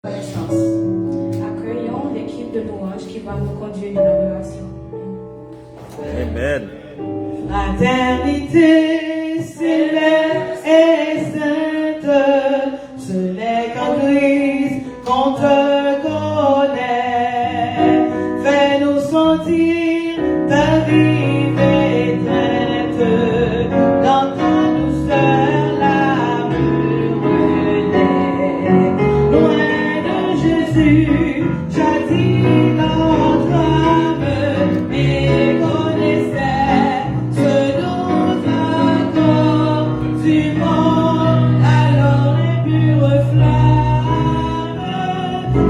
Accueillons l'équipe de louange qui va nous conduire dans l'adoration. Amen. Fraternité céleste et sainte, ce n'est qu'en Christ qu'on te connaît. Fais-nous sentir ta vive étreinte, dans ta douceur l'amour naît. Loin de Jésus, châtie notre âme, méconnaissait ce doux accord du monde, alors les pures flammes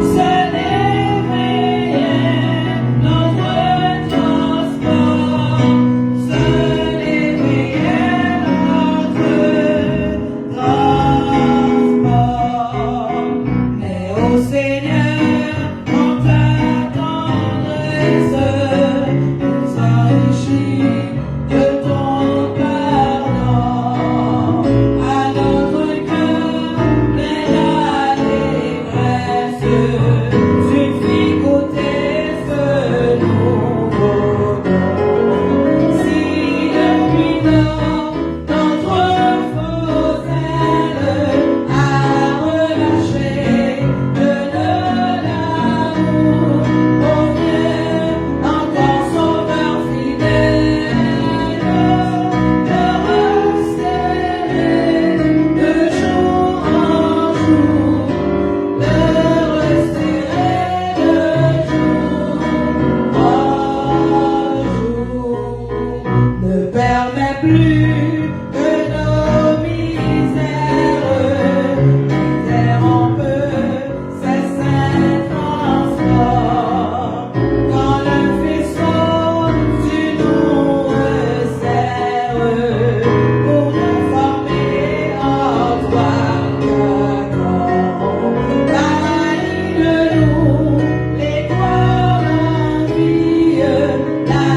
se l'éveillait, notre transport se l'éveillait, notre transport. Mais au Seigneur, en ta tendresse, nous enrichis de ton pardon. À notre cœur plein d'allégresse, tu fis goûter ce nouveau don. Si depuis lors notre faux zèle a relâché de l'amour, oh viens encore sauveur fidèle, te resserrer de jour en jour, te resserrer de jour en jour. Ne permets plus que nos misères interrompent ces saints transports. Quand le faisceau tu nous resserres pour nous former en toi qu'attend. Guide-nous l'étoile en vie, la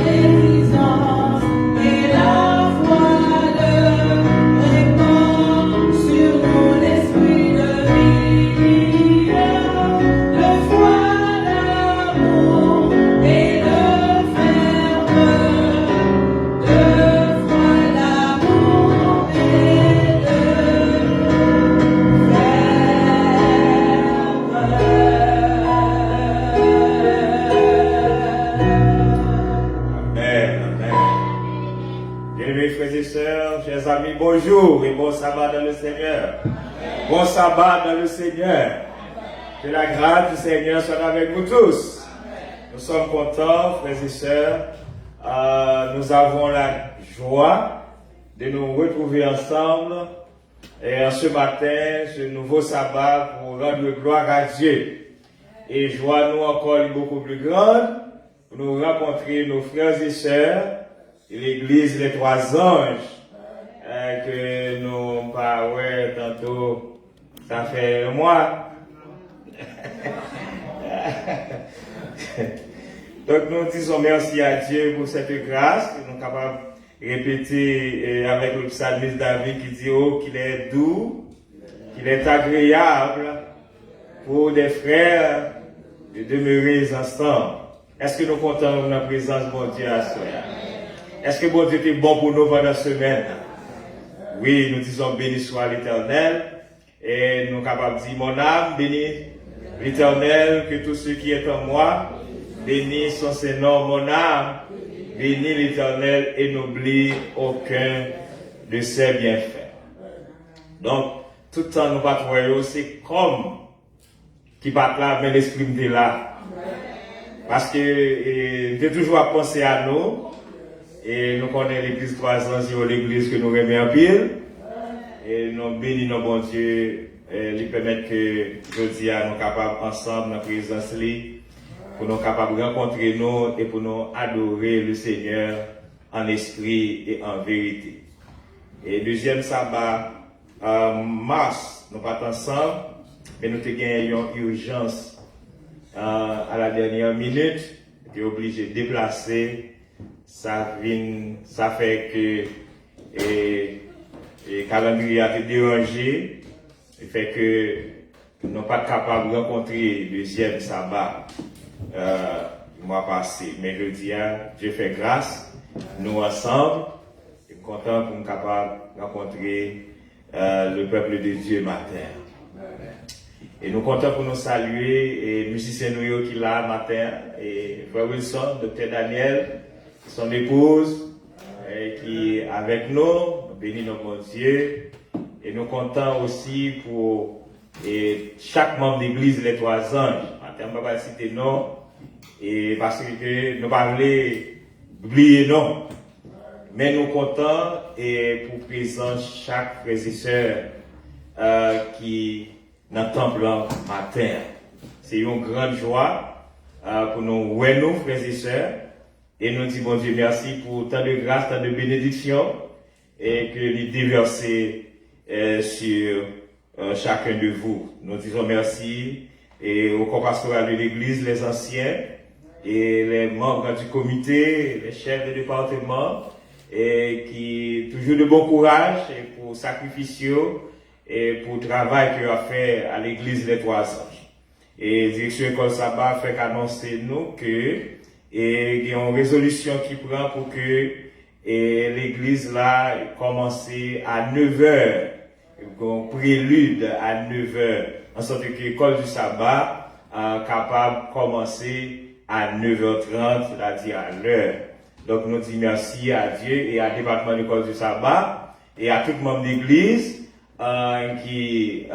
médisance et la voile, répand sur nous l'esprit de vie, le foi, l'amour et le verbe, le foi, l'amour et le Amen. Amen. Bien-aimés frères et sœurs, chers amis, bonjour et bon sabbat dans le Seigneur. Bon sabbat dans le Seigneur. Que la grâce du Seigneur soit avec vous tous. Nous sommes contents, frères et sœurs. Nous avons la joie de nous retrouver ensemble et ce matin, ce nouveau sabbat pour rendre gloire à Dieu. Et joie nous encore beaucoup plus grande pour nous rencontrer nos frères et sœurs de l'église des Trois Anges que nous parlons tantôt, ça fait un mois. Donc nous disons merci à Dieu pour cette grâce que nous sommes capables de répéter avec le psalmiste David qui dit oh qu'il est doux, qu'il est agréable pour des frères de demeurer ensemble. Est-ce que nous comptons dans la présence de mon Dieu à ce moment? Est-ce que bon Dieu était bon pour nous pendant la semaine? Oui, nous disons béni soit l'Éternel et nous sommes capables de dire mon âme bénis l'Éternel, que tout ce qui est en moi bénis son Seigneur, mon âme bénis l'Éternel et n'oublie aucun de ses bienfaits. Donc, tout le temps nous pas trouver, c'est comme qui bat là, mais l'esprit est là. Parce que j'ai toujours à penser à nous. Et nous connaissons l'église 3 ans, c'est l'église que nous remettons en pile. Et nous bénissons nos bon Dieu, lui permettre que aujourd'hui nous sommes capables ensemble dans la présence pour nous capables de rencontrer nous et pour nous adorer le Seigneur en esprit et en vérité. Et deuxième sabbat, mars, nous partons ensemble, mais nous avons une urgence à la dernière minute, nous sommes obligés de déplacer. Ça fait que le calendrier a été dérangé. Il fait que nous n'sommes pas capables de rencontrer le deuxième sabbat le mois passé. Mais je dis, Dieu fait grâce, nous ensemble, et content pour nous capables de rencontrer le peuple de Dieu matin. Et nous comptons pour nous saluer et musiciens nous qui là matin, et Frère Wilson, Dr. Daniel, son épouse, qui est avec nous, bénis nos bon Dieu. Et nous comptons aussi pour chaque membre d'église, les trois anges. Matin, on ne va pas citer non, et parce que nous ne pas oublier non. Mais nous comptons et pour présenter chaque frère et sœur qui dans le temple matin. C'est une grande joie pour nous, ouais, nous, frères et sœurs. Et nous disons, bon Dieu, merci pour tant de grâce, tant de bénédictions, et que nous déversez sur chacun de vous. Nous disons merci et au corps pastoral de l'Église, les anciens, et les membres du comité, les chefs de département, et qui toujours de bon courage et pour sacrificieux et pour le travail qu'il a fait à l'église Les Trois Anges. Et direction école sabbat fait qu'annoncer nous que il y a une résolution qui prend pour que l'église là commence à 9h, un prélude à 9h, en sorte que l'école du sabbat est capable de commencer à 9h30, c'est-à-dire à l'heure. Donc nous disons merci à Dieu et à département de l'école du sabbat et à tout le monde d'église qui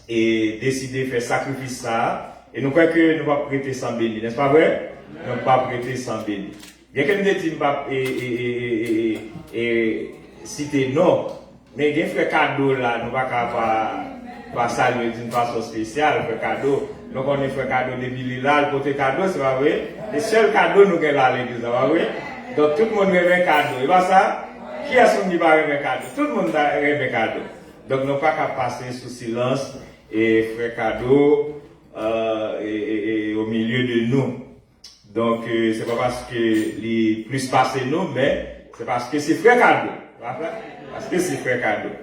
est décidé de faire sacrifice ça. Et nous croyons que nous ne pouvons pas prêter sans béni, n'est-ce pas vrai? Nous ne pouvons pas prêter sans béni. Bien que nous ne disons pas citer non, mais il y a un frère cadeau là, nous ne pouvons pas saluer d'une façon spéciale, frère cadeau. Nous connaissons frère cadeau de Billy là, le côté cadeau, c'est pas vrai? Le seul cadeau nous avons là à l'église, c'est pas vrai? Donc tout le monde rêve un cadeau, et pas ça? Qui a son qui va rêver un cadeau? Tout le monde rêve un cadeau. Donc nous ne pouvons pas passer sous silence et frère cadeau et au milieu de nous. Donc c'est pas parce que les plus passé nous, mais c'est parce que c'est frère cadeau. Parce que c'est frère cadeau.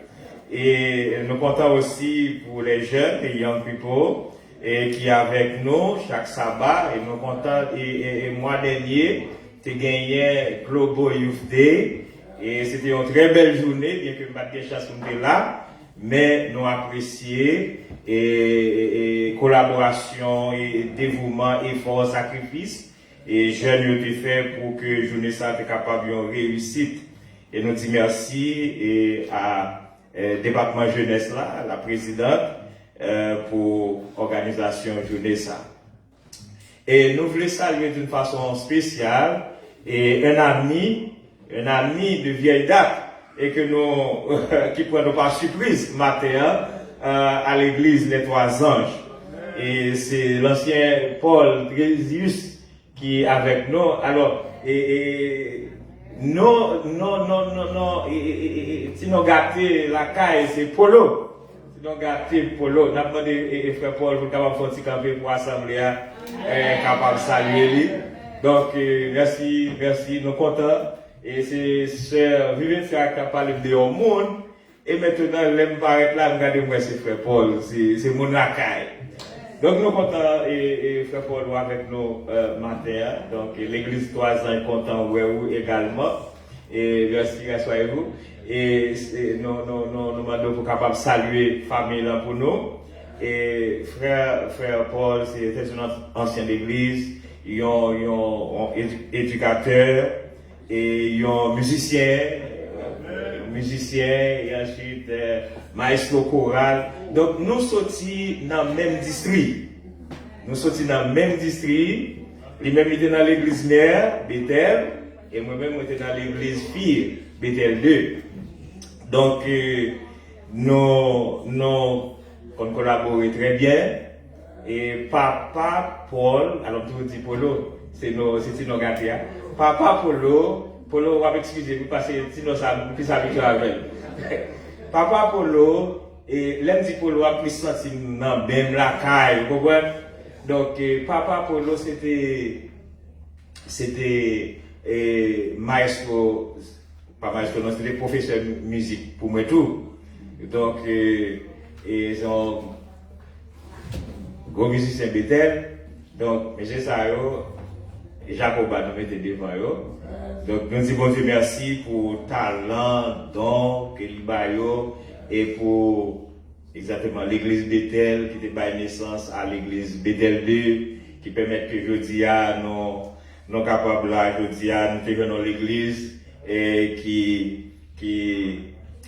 Et nous comptons aussi pour les jeunes, les young people, et qui est avec nous chaque sabbat. Et nous comptons, et mois dernier, tu gagné Global Youth Day. Et c'était une très belle journée, bien que je n'ai pas de chance de là. Mais nous apprécions et collaboration et dévouement, effort, sacrifice. Et jeunes ont été fait pour que la journée soit capable de réussite. Et nous disons merci et à département jeunesse là, la présidente, pour l'organisation jeunesse. Et nous voulons saluer d'une façon spéciale et un ami de vieille date et que nous qui prend nos pas surprise matin à l'église Les Trois Anges. Et c'est l'ancien Paul Trésius qui est avec nous. Alors non, si nous gâtons la caille, c'est Polo. Si nous gâtons Polo, nous avons demandé frère Paul pour capable de faire camper pour l'assemblée, capable de saluer lui. Donc, merci, nous sommes contents. Et c'est sœur Viviane qui a parlé de au monde. Et maintenant, l'aime paraître là, regardez-moi, c'est frère Paul, c'est mon caille. Donc, nous sommes contents et frère Paul est avec nous matin. Donc, l'église 3 ans est content vous également. Et merci, soyez-vous. Et nous demandons pour capable saluer la famille là pour nous. Et frère Paul, c'est une ancienne église. Ils ont éducateur et ils ont musicien et ensuite maestro choral. Donc nous sortis dans le même district. Lui-même était dans l'église mère, Bethel, et moi-même j'étais dans l'église fille, Bethel 2. Donc nous collaborons très bien. Et papa Paul, alors tout dit Polo, c'est nos gâtés. Papa Polo, on va m'excuser parce que sinon ça plus habitué avec. Papa Polo, et l'aime dit Polo a plus senti dans même la caille, vous comprenez? Donc Papa Polo c'était maestro, pas maestro, non, c'était professeur de musique pour moi tout. Donc ils ont gros musicien Bethel. Donc, M. Sayo, Jacob nous mettait devant eux. Donc, nous disons bon Dieu merci pour talent, don, que l'Ibayo, et pour exactement l'église Bethel qui te baille naissance à l'église Bethel 2, qui permet que aujourd'hui, nous capables là, aujourd'hui, nous venons dans l'église, et qui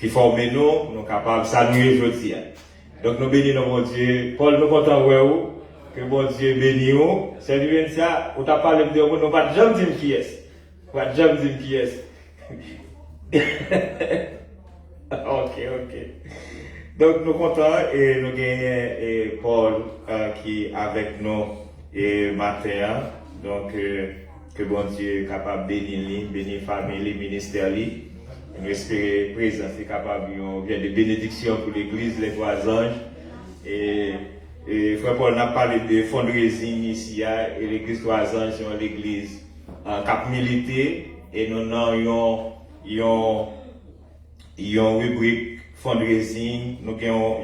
forme nous capables de saluer aujourd'hui. Donc, nous bénissons mon Dieu. Paul, nous comptons que bon Dieu bénisse nous. C'est lui ça, on t'a parlé de nous, nous pas jamais dire qui est. Pas jamais dire qui est. Ok. Donc, nous comptons et nous gagnons Paul qui est avec nous et matin. Donc, que bon Dieu est capable de bénir la famille, le ministère. Nous espérons que présence est capable de bénédiction pour l'église, les trois anges. Et Frère Paul a parlé de fundraising ici, et l'église trois anges, c'est l'église cap milité, et nous avons une rubrique fundraising, nous avons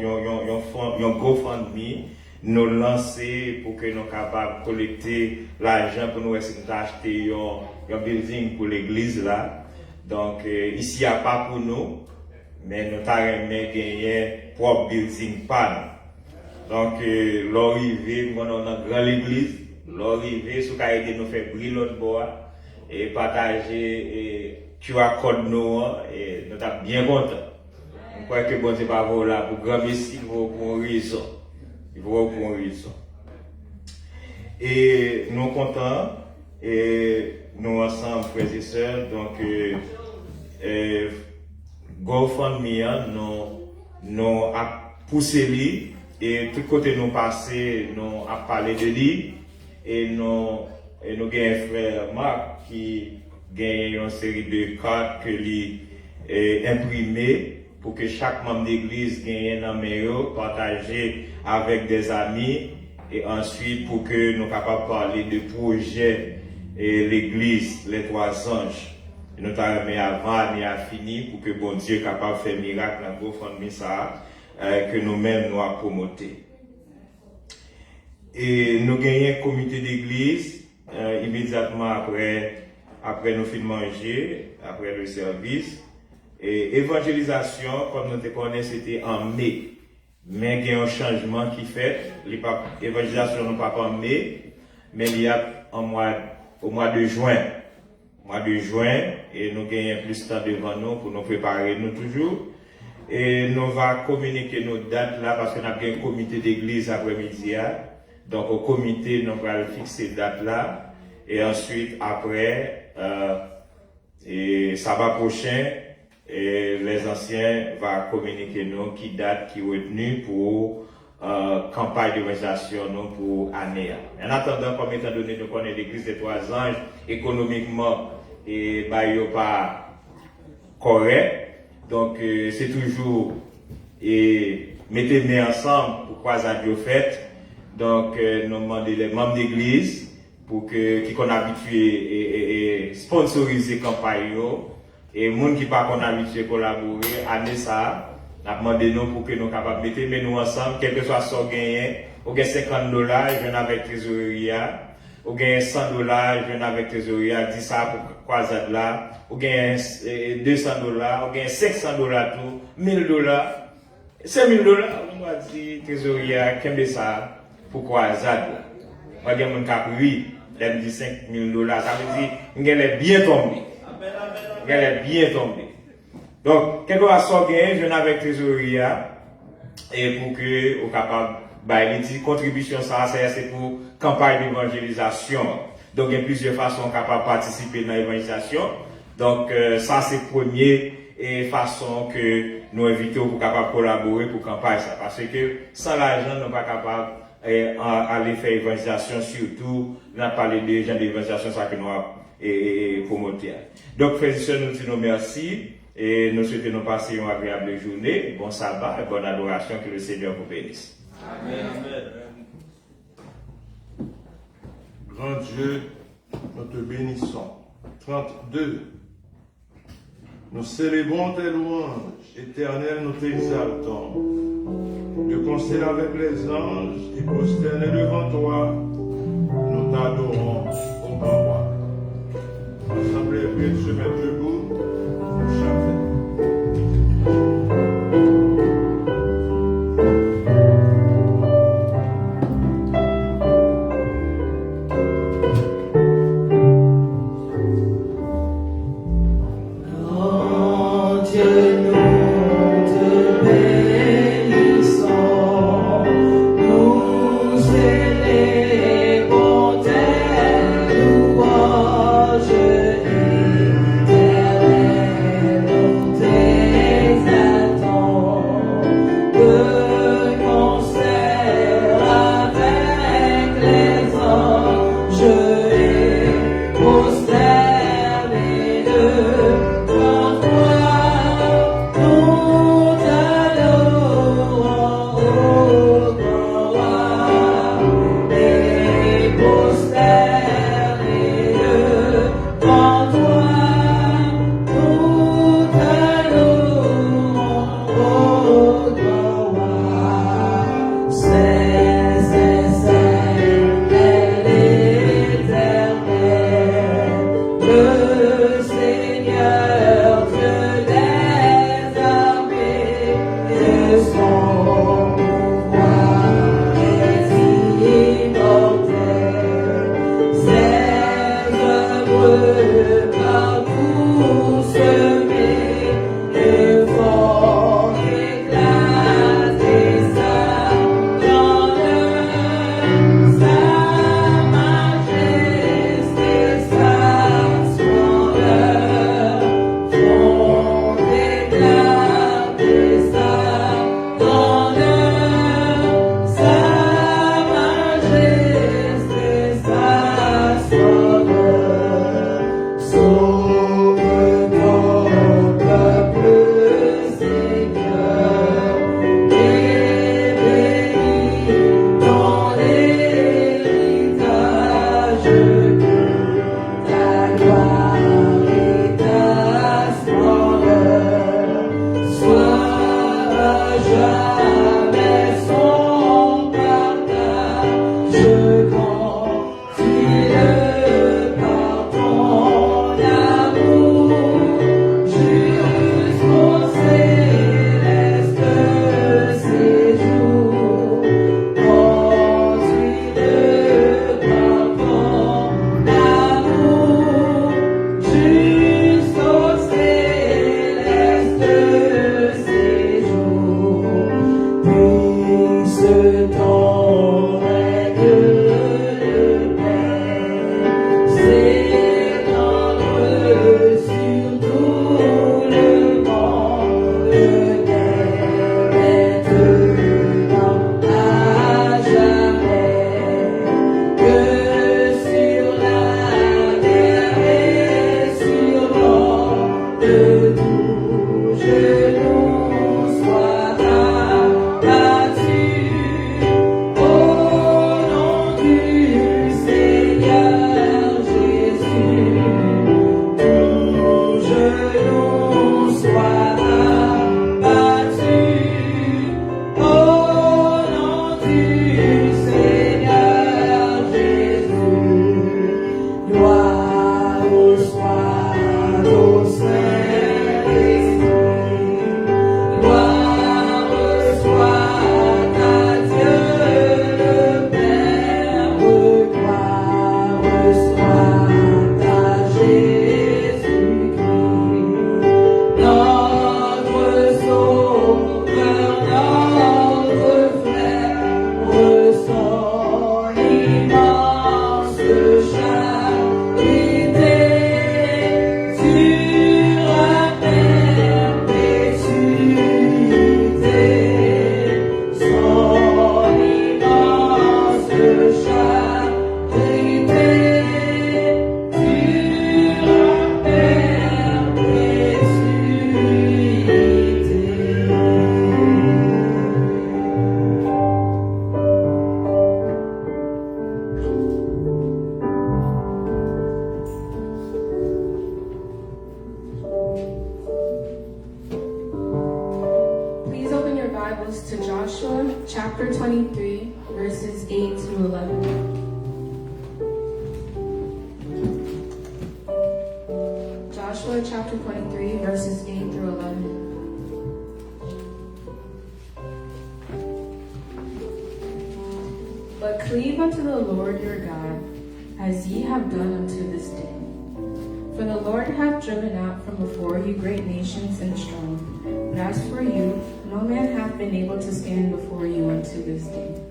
un GoFundMe, nous lancer pour que nous soyons capables de collecter l'argent pour nous acheter un building pour l'église là. Donc, ici, il n'y a pas pour nous, mais nous avons gagné propre building pan. Donc, l'arrivée, nous avons une grande église, l'arrivée, ce qui a aidé nous faire briller l'autre bois, et partager QR code nous, et nous sommes bien contents. Je crois que bon Dieu va vous là pour grand messie, il faut pour une raison. Il faut pour une raison. Et nous sommes contents, et nous ensemble, frères et sœurs, donc, GoFundMe, nous a poussé lui, et tout côté nous passé, nous a parlé de lui, et nous avons un frère Marc qui gagne une série de cartes que lui imprimées pour que chaque membre d'église gagne un numéro, partager avec des amis, et ensuite pour que nous soyons capables de parler de projets et l'église, les trois anges. Et nous avons mis avant et à fini pour que bon Dieu soit capable de faire miracle dans le GoFundMe ça, que nous-mêmes nous avons promoté. Et nous gagnons un comité d'église immédiatement après nous finir manger, après le service. Et évangélisation, comme nous te connaissons, c'était en mai. Mais il y a un changement qui fait. L'évangélisation n'est pas en mai, mais il y a au mois de juin. Et nous gagnons plus de temps devant nous pour nous préparer nous toujours. Et nous allons communiquer nos dates là parce qu'on a bien un comité d'église après-midi. Donc au comité, nous allons fixer date là. Et ensuite, après, et sabbat prochain, et les anciens vont communiquer nous qui date qui est retenue pour campagne d'évangélisation pour l'année. En attendant, comme étant donné nous connaissons l'église des trois anges, économiquement, et pas correct. Donc, c'est toujours, mettez les ensemble pour croiser Dieu fait. Donc, nous demandons les membres d'église pour qui qu'on habitué et sponsoriser campagne et les gens qui pas qu'on habitué collaborer année ça n'a demandé nous pour que nous capables mettre mais nous ensemble quel que soit son gain ou gain $50 je viens avec trésorerie ou gain $100 je viens avec trésorerie dit ça pour croisade là ou gain $200 ou gain $500 tout $1000 $5000 on va dire trésorerie qu'est ça pour croisade là moi gain mon cap oui elle me dit $5000 ça veut dire qu'elle est bien tombée. Elle est bien tombée. Donc, quelque chose gain, je viens avec trésorerie et pour que vous capable de contribution ça c'est pour campagne d'évangélisation. Donc il y a plusieurs façons capables de participer dans l'évangélisation. Donc ça c'est première façon que nous invitons pour capable collaborer pour campagne ça parce que sans l'argent nous pas capable aller faire l'évangélisation surtout on a parlé des gens d'évangélisation ça que nous et promoter. Donc, frères et sœurs, nous disons merci et nous souhaitons nous passer une agréable journée, bon sabbat et bonne adoration, que le Seigneur vous bénisse. Amen. Grand Dieu, nous te bénissons. 32. Nous célébrons tes louanges, Éternel, nous t'exaltons. De concert avec les anges et prosternés devant toi, nous t'adorons, ô grand roi. Ensemble, les prières de se mettre debout, nous chanter. Célébrons tes louanges, 8 to 11. Joshua chapter 23, verses 8 through 11. But cleave unto the Lord your God, as ye have done unto this day. For the Lord hath driven out from before you great nations and strong. But as for you, no man hath been able to stand before you unto this day.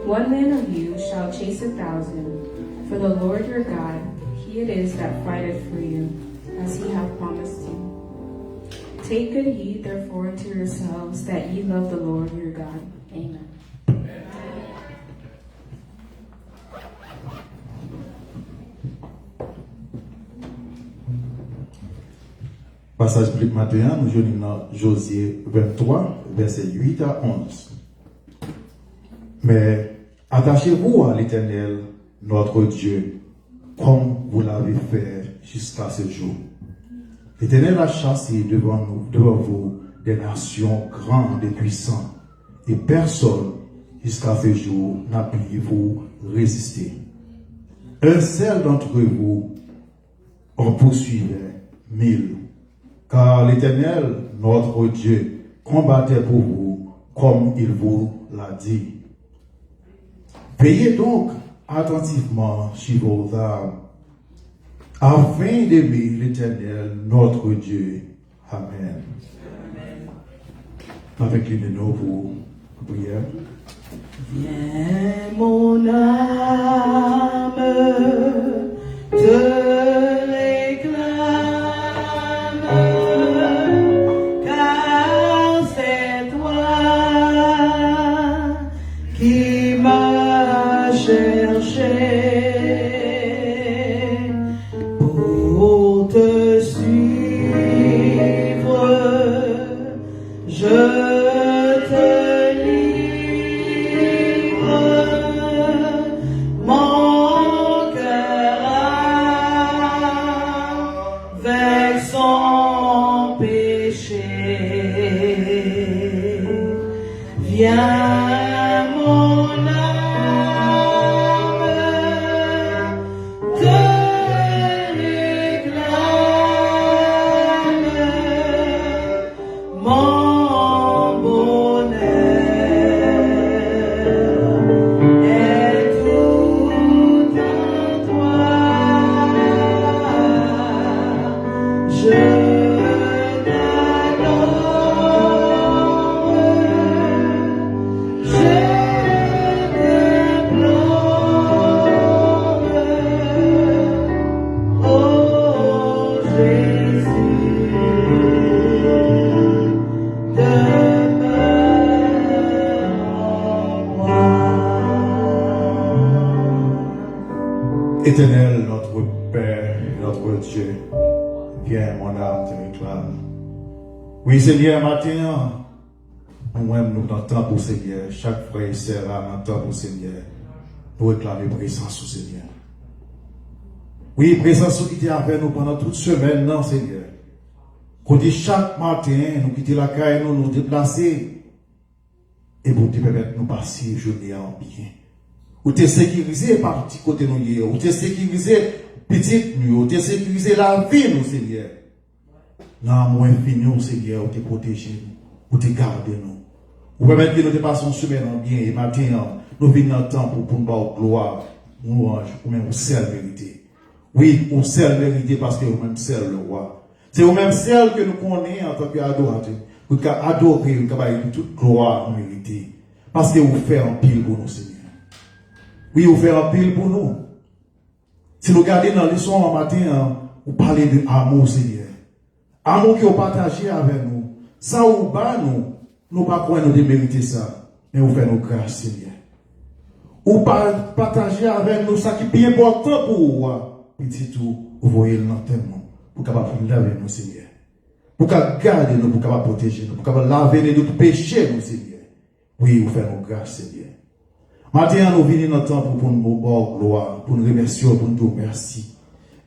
1 man of you shall chase 1,000, for the Lord your God, he it is that fighteth for you, as he hath promised you. Take good heed therefore unto yourselves, that ye love the Lord your God. Amen. Passage biblique matin, nous joignons dans Josué 23, versets 8 à 11. Mais attachez-vous à l'Éternel, notre Dieu, comme vous l'avez fait jusqu'à ce jour. L'Éternel a chassé devant vous des nations grandes et puissantes, et personne jusqu'à ce jour n'a pu vous résister. Un seul d'entre vous en poursuivait 1000. Car l'Éternel, notre Dieu, combattait pour vous comme il vous l'a dit. Veillez donc attentivement sur vos armes, afin d'aimer l'Éternel, notre Dieu. Amen. Avec nous pour prière. Viens mon âme, te réclame, car c'est toi qui m'as cherché pour te suivre. Je viens mon âme, te réclame, mon bonheur est tout en toi. Je Éternel, notre Père, notre Dieu, viens, mon âme te réclame. Oui, Seigneur, matin, nous-mêmes, nous t'entendons pour Seigneur. Chaque frère et sœur a un temps pour Seigneur. Nous réclamer présence au Seigneur. Oui, présence qui était avec nous pendant toute semaine, non, Seigneur. Côté chaque matin, nous quitter la caille, nous déplacer. Et pour te permettre de nous passer une journée en bien. Ou te sécuriser par petit côté nous, ou te sécuriser petite nous, ou te sécuriser la vie nous, Seigneur. Non, moins infini, Seigneur, ou te protéger nous, ou te garder nous. Ou permettre que nous te passons semaine en bien, et matin, nous venons dans le temps pour nous avoir gloire, nous ange, ou même au seul vérité. Oui, au seul vérité parce que vous-même seul le roi. C'est vous-même seul que nous connaissons en tant qu'adorateur. Vous adorer, vous avez toute gloire en vérité. Parce que vous faites un pile pour nous, Seigneur. Oui, vous faites un pile pour nous. Si nous regardons dans le son en matin, vous parlez de amour, Seigneur. Amour que vous partagez avec nous. Ça vous bat nous. Nous pas croire nous démériter ça. Mais vous faites nos grâces, Seigneur. Vous partagez avec nous ça qui est bien important pour vous. Petit tout, vous voyez l'enterrement. Pour capable laver nous, Seigneur. Pour garder nous, pour capable protéger nous, pour capable laver nous de tout péché, nous, Seigneur. Oui, vous faites nos grâces, Seigneur. Maintenant, nous venons dans le temps pour nous voir gloire, pour nous remercier, pour nous dire merci.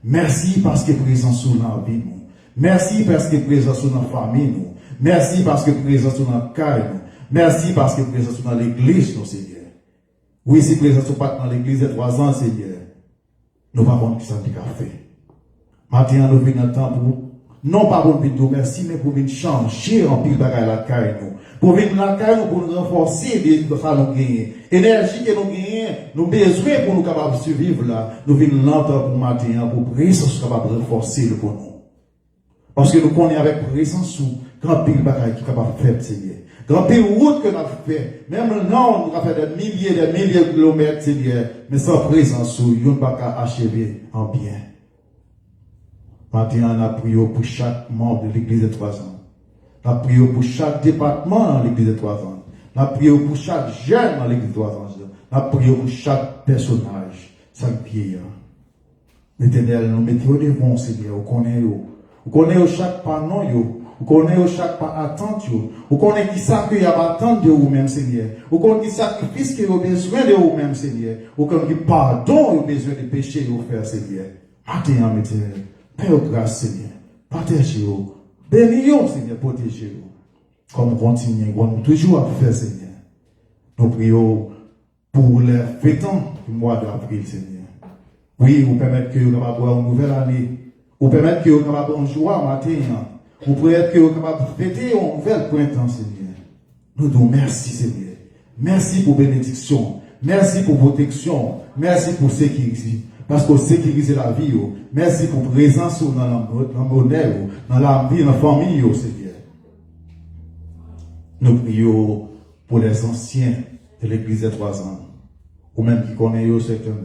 Merci parce que présence sur la vie, nous. Merci parce que présence sur notre famille, nous. Merci parce que présence sur notre caille, nous. Merci parce que présence sur l'église, nous, Seigneur. Oui, si présence pas dans l'église de 3 ans, Seigneur, nous ne savons pas ce qu'on a fait. Maintenant, nous venons dans le temps pour, non pas pour venir merci, mais pour venir changer en pile bagaille la caille nous. Pour venir la caille nous, pour nous renforcer de ça nous gagner. Énergie que nous gagnons, nous besoin pour nous capables de survivre là. Nous venons longtemps pour matin, pour présence capable de renforcer le pour nous. Parce que nous connaissons avec présence sous grand pile bagaille qui est capable de faire, Seigneur. Grand pile route que nous avons fait. Même non, nous avons fait des milliers de kilomètres, Seigneur. Mais sans présence sous, nous ne pouvons pas achever en bien. Maintenant, on a prié pour chaque membre de l'église de 3 ans. On a prié pour chaque département dans l'église de 3 ans. On a prié pour chaque jeune dans l'église de 3 ans. On a prié pour chaque personnage, chaque vieillard. L'éternel, nous mettons devant, Seigneur, vous connaissez chaque pas non, vous connaissez chaque pas attente, vous connaissez qui ça qu'il y a attente de vous-même, Seigneur. Vous connaissez qui sacrifice que vous avez besoin de vous-même, Seigneur. Vous connaissez qui pardon vous avez besoin de péché de vous faire, Seigneur. Maintenant, l'éternel. Père grâce, Seigneur. Protégez-vous. Bénis-vous, Seigneur. Protégez-vous. Comme continuez, comme toujours à faire, Seigneur. Nous prions pour les fêtants du mois d'avril, Seigneur. Oui, vous permettez que vous puissiez avoir une nouvelle année. Vous permettez que vous puissiez avoir une joie matin. Vous permettez que vous puissiez fêter un nouvel printemps, Seigneur. Nous disons merci, Seigneur. Merci pour bénédiction. Merci pour protection. Merci pour sécurité. Parce que sécuriser la vie, merci pour présence dans la monnaie, dans la vie, dans la famille, Seigneur. Nous prions pour les anciens de l'église de 3 ans, ou même qui connaissent certainement,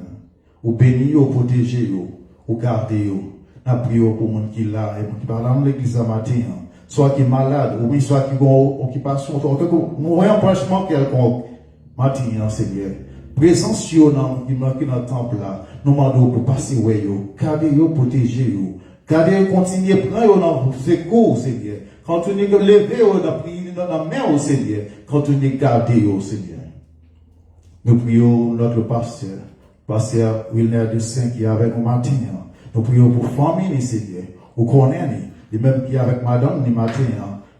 ou bénis, ou protégez, ou gardez. Nous prions pour les gens qui sont là, et qui parlent dans l'église ce matin, soit qui est malade, ou soit qui ont une occupation, ou un empêchement quelconque, matin, Seigneur. Présence sur dans le temple là, nous demandons pour passer ouais yo, garder yo, protéger yo, garder continuer prendre dans vos secours, Seigneur. Continuer de lever yo dans prier dans la main au Seigneur, continuer garder yo, Seigneur. Nous prions notre pasteur Wilner de Saint qui est avec nous matin. Nous prions pour famille, Seigneur. Vous connaissez, et même qui est avec madame ni matin,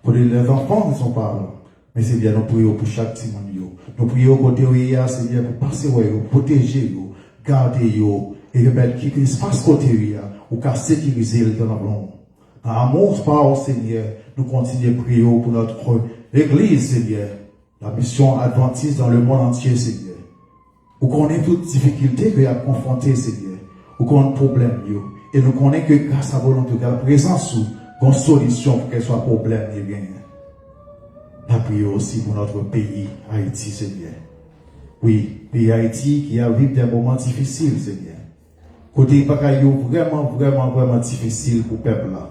pour les enfants qui sont parents. Mais Seigneur, nous prions pour chaque timon. Nous prions côté où Seigneur, pour passer pour protéger, garder, et remettre qui espace côté où, ou qu'à sécuriser le temps. En amour par Seigneur, nous continuons à prier pour notre église, Seigneur. La mission adventiste dans le monde entier, Seigneur. Vous connaissez toutes les difficultés que vous avez confrontées, Seigneur. Vous connaissez problème, et nous connaissons que grâce à votre volonté, la présence ou une solution pour qu'elle soit problème, et bien. Nous prions aussi pour notre pays, Haïti, Seigneur. Oui, pays Haïti qui a vécu des moments difficiles, Seigneur. Côté vraiment difficile pour le peuple là.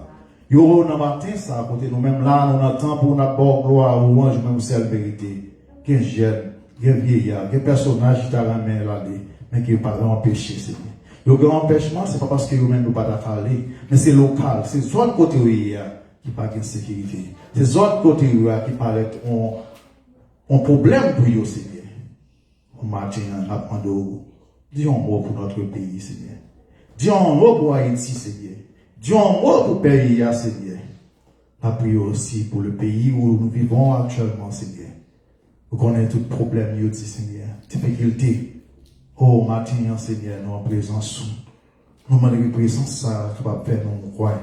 Yo, dans matin, ça, côté nous-mêmes là, nous attendons pour notre bonne gloire, louange, même celle vérité. Qu'un jeune, qu'un vieillard, qu'un personnage qui t'a ramené là, mais qui n'est pas grand péché, Seigneur. Le grand empêchement, c'est pas parce que nous-mêmes nous pas parler, mais c'est local, c'est zone côté où il y a. Qui parle de sécurité. C'est autres côtés qui parlent un problème pour eux, Seigneur. On matin, on apprend dis un mot pour notre pays, Seigneur. Dis un mot pour Haïti, Seigneur. Dis un mot pour le pays, Seigneur. On prie aussi pour le pays où nous vivons actuellement, Seigneur. Vous connaissez tout problème, Seigneur. Difficulté. Oh, matin, Seigneur, nous en présence. Nous demandons présence, ça, tu vas faire nous croire.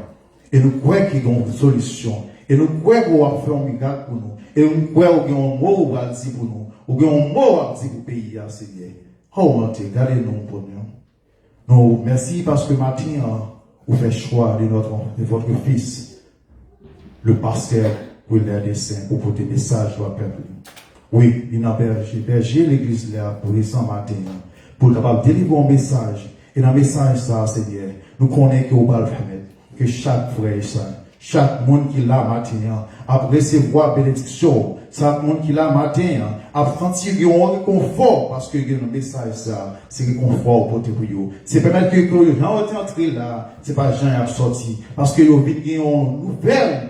Et nous croyons qu'il y a une solution. Et nous croyons qu'on va faire un miracle pour nous. Et nous croyons qu'il y a un mot pour nous. Ou qu'il y a un mot pour le pays, Seigneur. Oh, mon Dieu, gardez-nous pour nous. Nous, merci parce que matin, vous faites choix de votre fils, le pasteur Wilner de Saint, pour porter message au peuple. Oui, il a bergé l'église là pour les 100 matin, pour capable délivrer un message. Et dans le message, ça, Seigneur, nous connaissons que vous allez faire. Que chaque frère, chaque monde qui l'a matin, a recevoir bénédiction. Chaque monde qui l'a matin, a sentir un réconfort parce que le message, ça, c'est réconfort pour vous. C'est permettre que les gens sont entrés là, c'est pas gens qui sont sortis. Parce que vous avez une nouvelle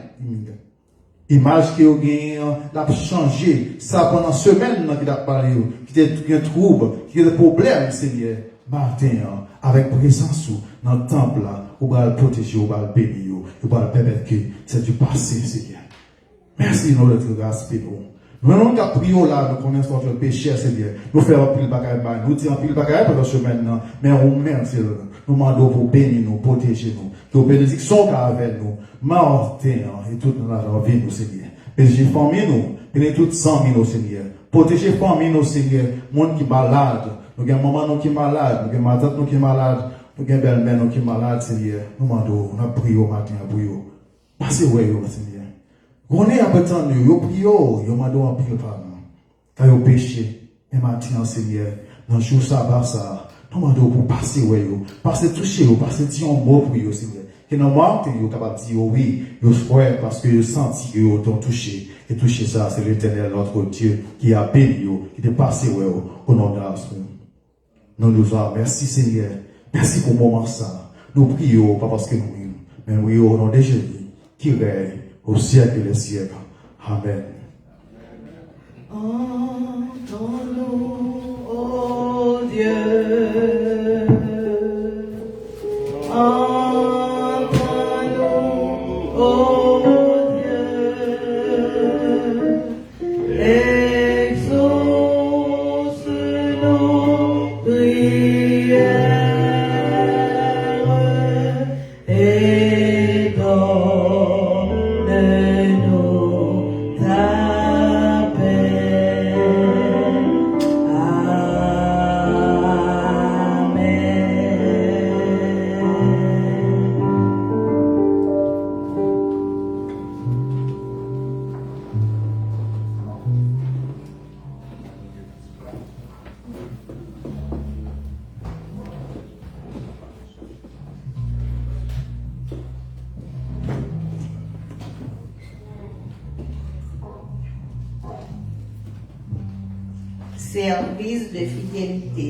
image qui a changé. Ça, pendant semaine, qui a parlé, qui était un trouble, qui a des problèmes, Seigneur. Matin, avec présence dans le temple, on va le protéger, on va le bénir, on va le permettre que c'est du passé, Seigneur. Merci, notre grâce, Père. Nous avons qu'à prier là, nous connaissons notre péché, Seigneur. Nous faisons un pile bagaille, nous disons un pile bagaille pendant ce maintenant. Mais on merci, nous demandons pour bénir nous, protéger nous. Que bénédiction avec nous, Martin et toute la vie, nous, Seigneur. Bénédiction famille nous, bénédiction toute sang, nous, Seigneur. Protéger famille, nous, Seigneur. Monde qui est malade. Nous avons maman qui est malade. Nous avons ma tante qui est malade. Nous avons belle-mère qui est malade, Seigneur. Nous demandons, nous prions matin pour vous. Passez, ouais, Seigneur. On est à temps de yo prions, yo m'a donné un pile pardon. Car yo péché, et maintenant, Seigneur, dans le jour sabbat, ça, nous m'a donné pour passer, ouais, yo. Passer toucher, yo, passer dire un mot pour yo, Seigneur. Que dans le moment, yo capable de dire oui, yo frère, parce que yo senti que yo t'ont touché. Et toucher ça, c'est l'éternel, notre Dieu, qui a béni yo, qui est passé, ouais, au nom de la nous nous avons, merci, Seigneur. Merci pour le moment, ça. Nous prions, pas parce que nous vivons, mais oui, au nom de Jésus, qui règne au siècle et les siècles. Amen. Entends-nous, ô Dieu. Entends-nous, ô Dieu. Exauce nos prières et donne-nous ta paix. Service de fidélité.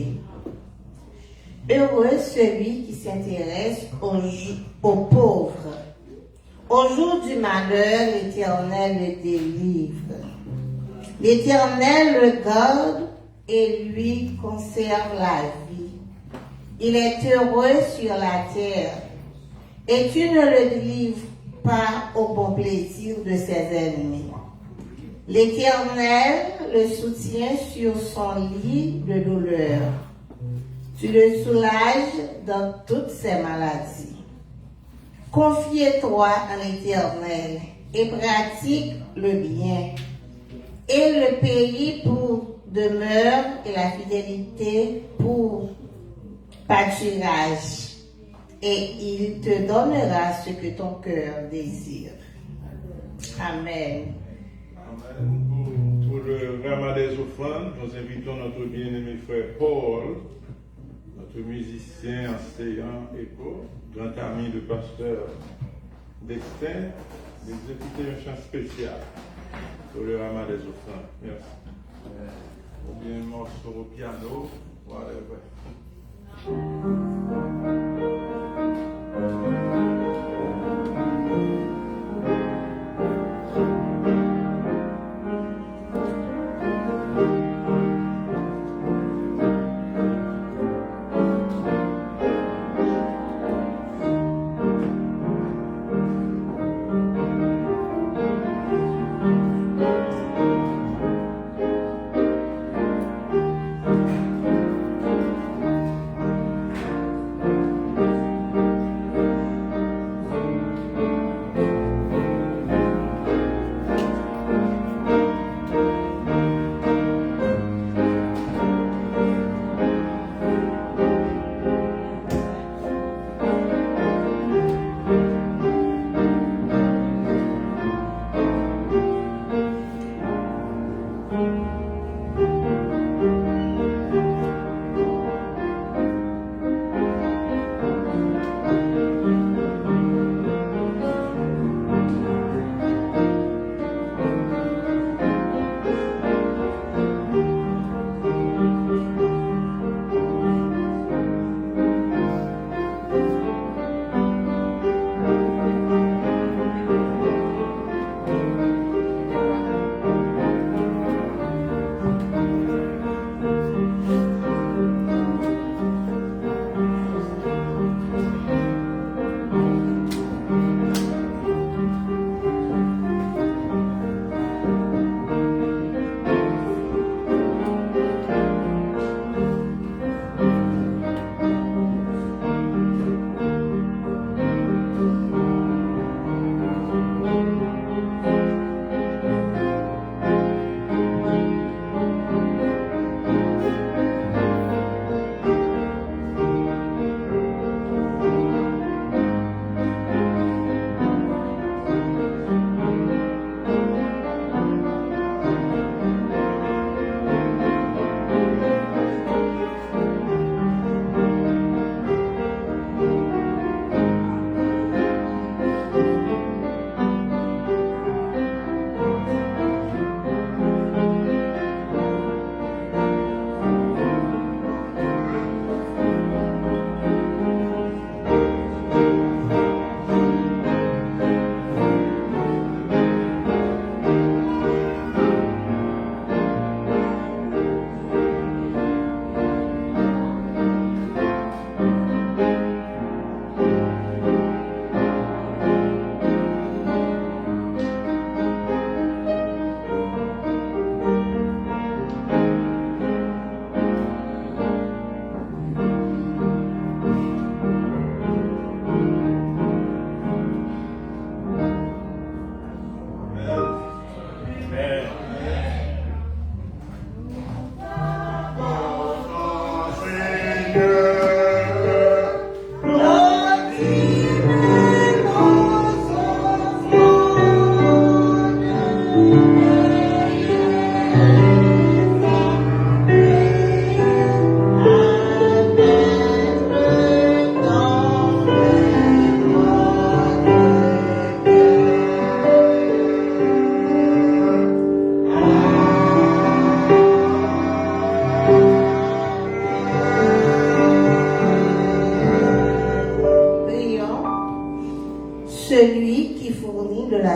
Heureux celui qui s'intéresse aux pauvres. Au jour du malheur, l'Éternel le délivre. L'Éternel le garde et lui conserve la vie. Il est heureux sur la terre. Et tu ne le délivres pas au bon plaisir de ses ennemis. L'Éternel le soutient sur son lit de douleur. Tu le soulages dans toutes ses maladies. Confie-toi à l'Éternel et pratique le bien. Et le pays pour demeure et la fidélité pour pâturage. Et il te donnera ce que ton cœur désire. Amen. Pour le ramas des offrandes, nous invitons notre bien-aimé frère Paul, notre musicien, enseignant, écho, grand ami de pasteur Destin, d'exécuter un chant spécial pour le ramas des offrandes. Merci. Ou bien un morceau au piano, whatever.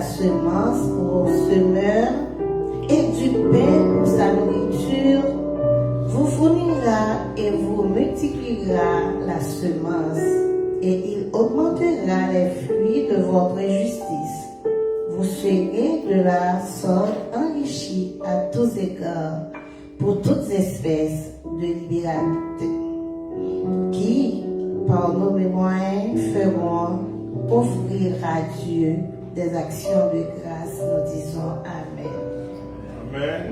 semence pour semeur et du pain pour sa nourriture, vous fournira et vous multipliera la semence, et il augmentera les fruits de votre justice. Vous serez de la sorte enrichis à tous égards pour toutes espèces de liberté, qui, par nos moyens, feront offrir à Dieu des actions de grâce. Nous disons Amen. Amen.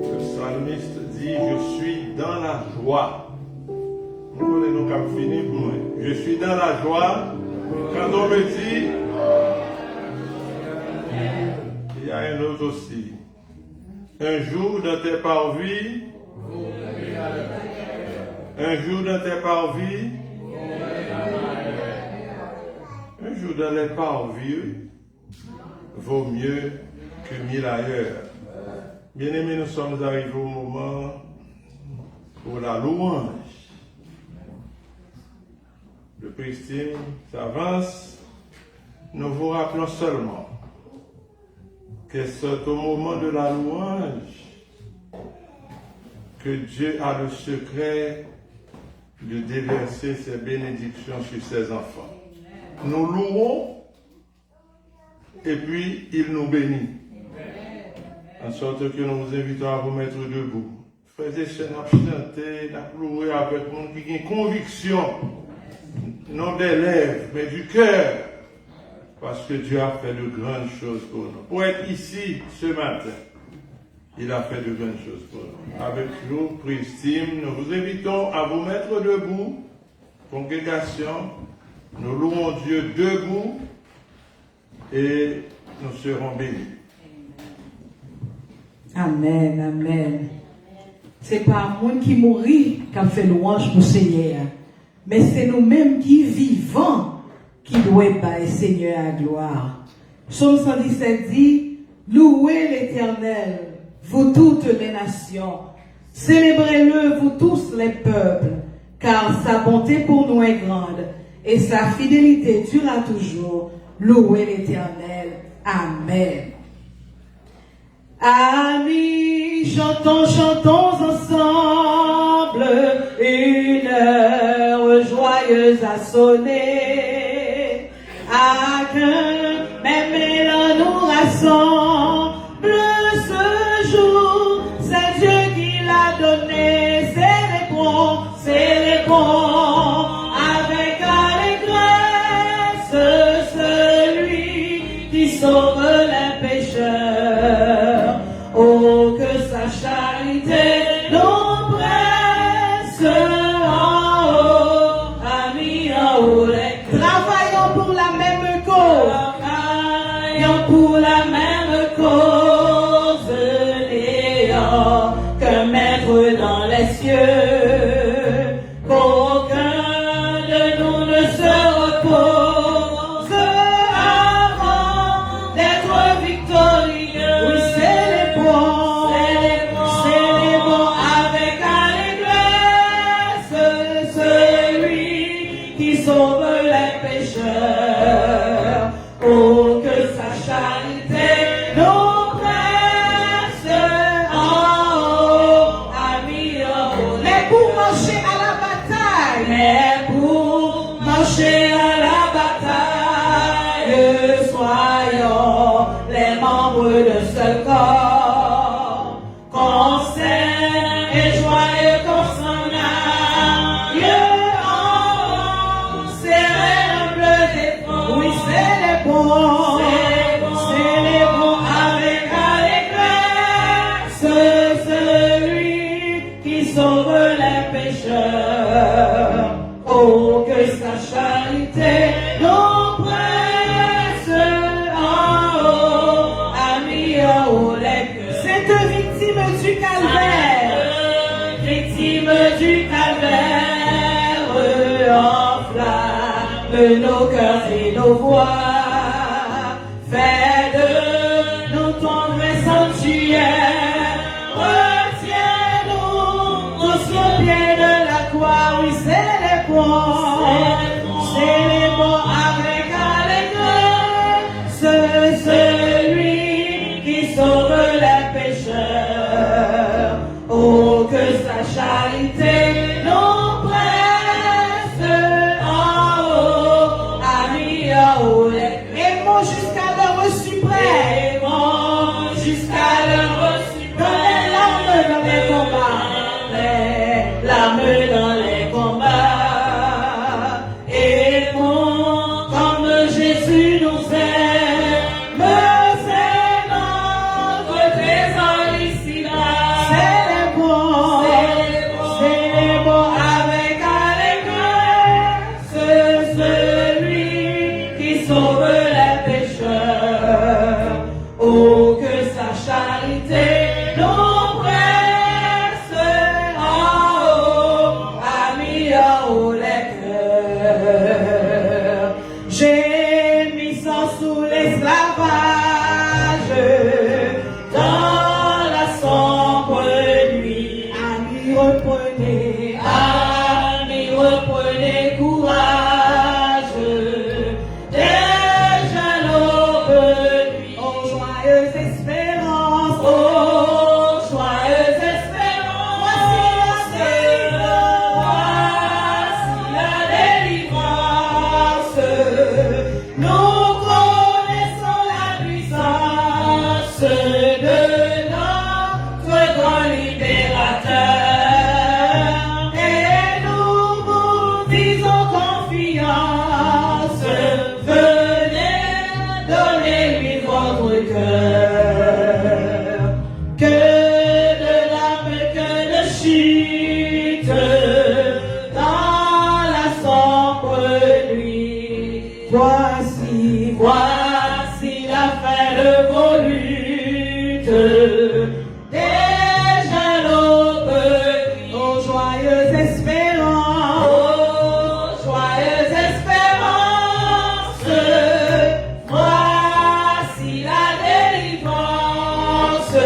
Le psalmiste dit, je suis dans la joie. Nous connaissons qu'à finir pour moi. Je suis dans la joie. Quand on me dit, il y a un autre aussi. Un jour dans tes parvis, un jour dans tes parvis, un jour dans les parvis vaut mieux que 1000 ailleurs. Bien-aimés, nous sommes arrivés au moment pour la louange. Le prix-estime s'avance. Nous vous rappelons seulement que c'est au moment de la louange que Dieu a le secret de déverser ses bénédictions sur ses enfants. Nous louons et puis il nous bénit. En sorte que nous vous invitons à vous mettre debout. Frères et sœurs, nous chanter, nous louer avec monde qui a une conviction, non des lèvres, mais du cœur. Parce que Dieu a fait de grandes choses pour nous. Pour être ici ce matin, il a fait de grandes choses pour nous. Avec nous, prix-estime, nous vous invitons à vous mettre debout. Congrégation, nous louons Dieu debout et nous serons bénis. Amen, amen. C'est pas monde qui mourit qui a fait louange pour Seigneur, mais c'est nous-mêmes qui vivons qui doit bailler Seigneur à gloire. Psaume 117 dit, louez l'Éternel, vous toutes les nations, célébrez-le, vous tous les peuples, car sa bonté pour nous est grande, et sa fidélité durera toujours. Louez l'Éternel. Amen. Amis, chantons, chantons ensemble, une heure joyeuse a sonné, à qu'un même élan nous rassemble ce jour, c'est Dieu qui l'a donné, célébrons, avec allégresse, celui qui sauve les pécheurs. Oh, que sa charité nous presse en haut, amis en haut. Travaillons pour la même cause. Travaillons pour la même cause. N'ayant qu'un maître dans les cieux. Qu'aucun de nous ne se repose avant d'être victorieux. Oui, célébrons avec allégresse celui qui sauve les pécheurs. Oh, que sa charité nous presse en haut, amis en haut. Mais pour marcher à la bataille, soyons les membres de ce corps, conscients et joyeux qu'on s'en aille en célèbre des fonds. Oui, célébrons avec allégresse celui qui sauve les pécheurs. Oh, que sa charité nous presse en haut, amis en haut. Cette victime du calvaire, enflamme nos cœurs et nos voix, fait de nous ton vrai sanctuaire. Aimons jusqu'à l'heure suprême. Aimons jusqu'à l'heure suprême. Donnez l'arme dans les combats. L'arme dans les combats. Aimons comme Jésus nous aime. C'est notre trésor ici-bas. Célébrons avec allégresse celui qui sauve les pécheurs. Oh, que sa charité nous presse en haut, amis en haut les cœurs. gémissant sous l'esclavage, Dans la sombre nuit, amis reprenez, amis, reprenez courage. Déjà l'aube nuit, oh joyeuse espérance, oh joyeuse espérance, voici la délivrance. Nous connaissons la puissance de notre grand libérateur. Et nous vous disons confiance, venez, donnez-lui votre cœur. Que de larmes, que de chute, dans la sombre nuit. Voici la fin de vos luttes. Déjà l'aube nuit. oh joyeuse espérance, Oh, joyeuse espérance, voici la délivrance.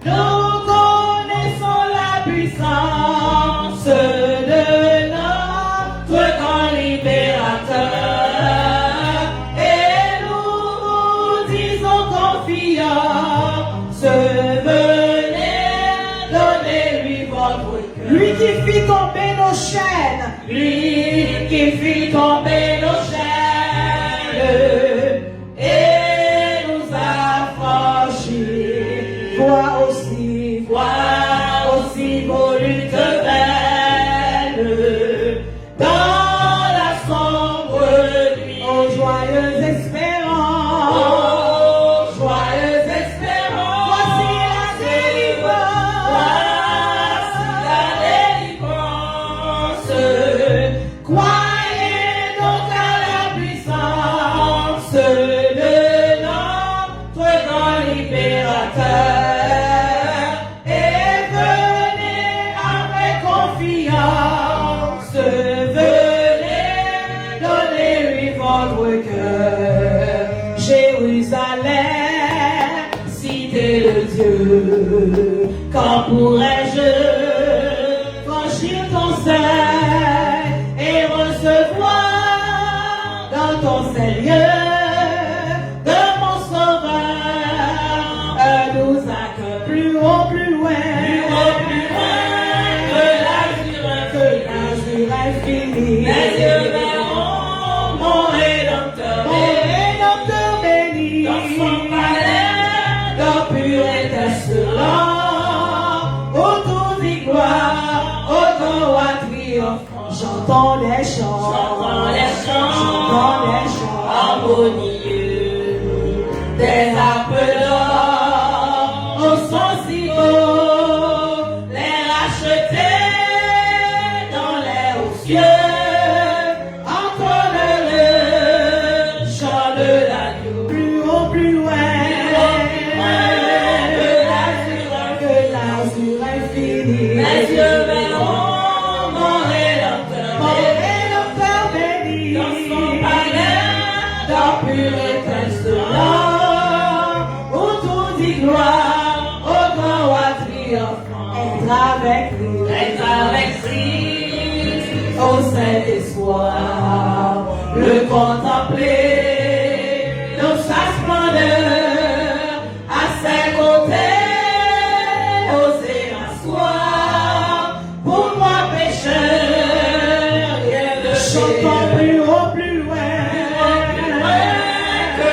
Nous connaissons la puissance de notre grand libérateur. Et nous vous disons confiance, venez, donnez-lui votre cœur. lui qui fit tomber nos chaînes, Lui qui fit tomber nos chaînes et nous a franchis. toi aussi, Vois aussi vos luttes vaines dans la sombre nuit. oh joyeuse espérance, Oh, joyeuse espérance, voici la délivrance, voici la délivrance. Croyez donc à la puissance de notre grand libérateur et venez avec confiance, venez, donnez-lui votre cœur. Jérusalem, Cité de Dieu, quand pourrais-je franchir ton seuil et recevoir dans ton Seigneur de mon sauveur un doux accueil plus haut, plus loin, plus que l'azur infini, les yeux verront mon Rédempteur mon Rédempteur béni, dans son palais, dans pur étincelant, autour d'y gloire, autour à triomphant. j'entends des chants, J'entends les j'entends chants des chants, harmonieux, des harpes d'or au son si haut, les rachetés dans les hauts cieux, entendre le chant de l'agneau. plus haut, plus loin, que l'azur infini, Les yeux verront mon Rédempteur mon Rédempteur béni, dans son palais, dans pur étincelant, autour d'y gloire, au grand roi triomphant. être avec lui, Être avec Christ au sein des soirs, le contempler dans sa splendeur, à ses côtés, oser m'asseoir, pour moi pécheur, rien de chantons plus haut, plus loin, que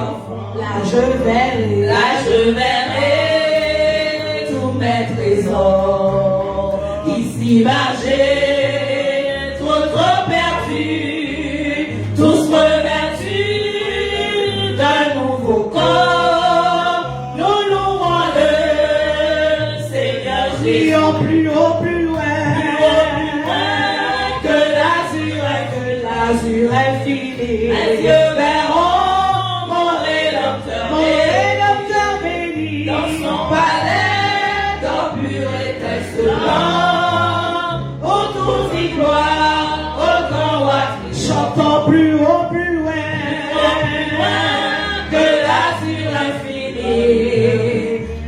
enfants. Là je verrai Tous mes trésors. Ici-bas j'ai trop perdu. Tous revêtus d'un nouveau corps. Nous louons le Seigneur Jésus. Prions plus haut, plus loin. Que l'azur infini. Mes yeux verront mon Rédempteur béni. Dans son palais, dans pur étincelant. Autour d'y gloire, au grand roi Christ. Chantons plus haut, plus loin. Que l'azur infini.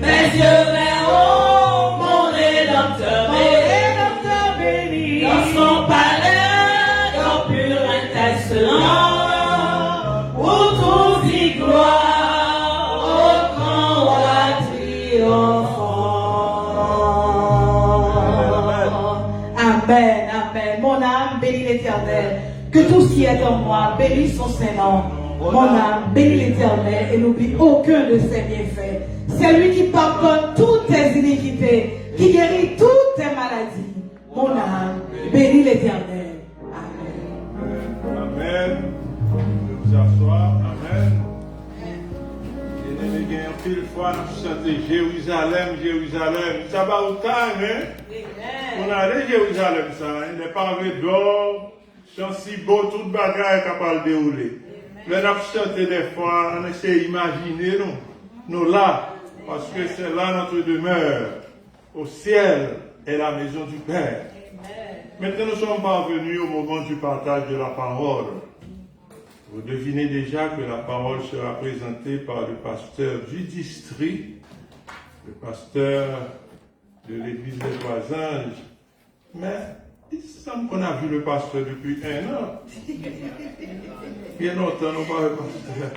Mes yeux verront mon Rédempteur béni. Dans son palais, dans pur étincelant. Autour d'y gloire, au grand roi triomphant. Amen, amen. Mon âme bénit l'Éternel. Que tout ce qui est en moi bénisse son Saint-Nom. Mon âme bénit l'Éternel et n'oublie aucun de ses bienfaits. C'est lui qui pardonne toutes tes iniquités, qui guérit toutes tes maladies. Mon âme bénit l'Éternel. Amen. Amen. Je vous asseoir. Amen. Bien-aimé, il y a un pile fois, nous chantons Jérusalem, Jérusalem. Ça va au temps, hein? On a allé Jérusalem, ça. Il n'est pas avec d'or, chant si beau, toute bagarre est capable de dérouler. Mais nous chantons des fois, on essaie d'imaginer, nous là, parce que c'est là notre demeure. Au ciel est la maison du Père. Maintenant, nous sommes parvenus au moment du partage de la parole. Vous devinez déjà que la parole sera présentée par le pasteur du district, le pasteur de l'église des Trois Anges. Mais il semble qu'on a vu le pasteur depuis 1 an. Bien longtemps, nous pas le pasteur.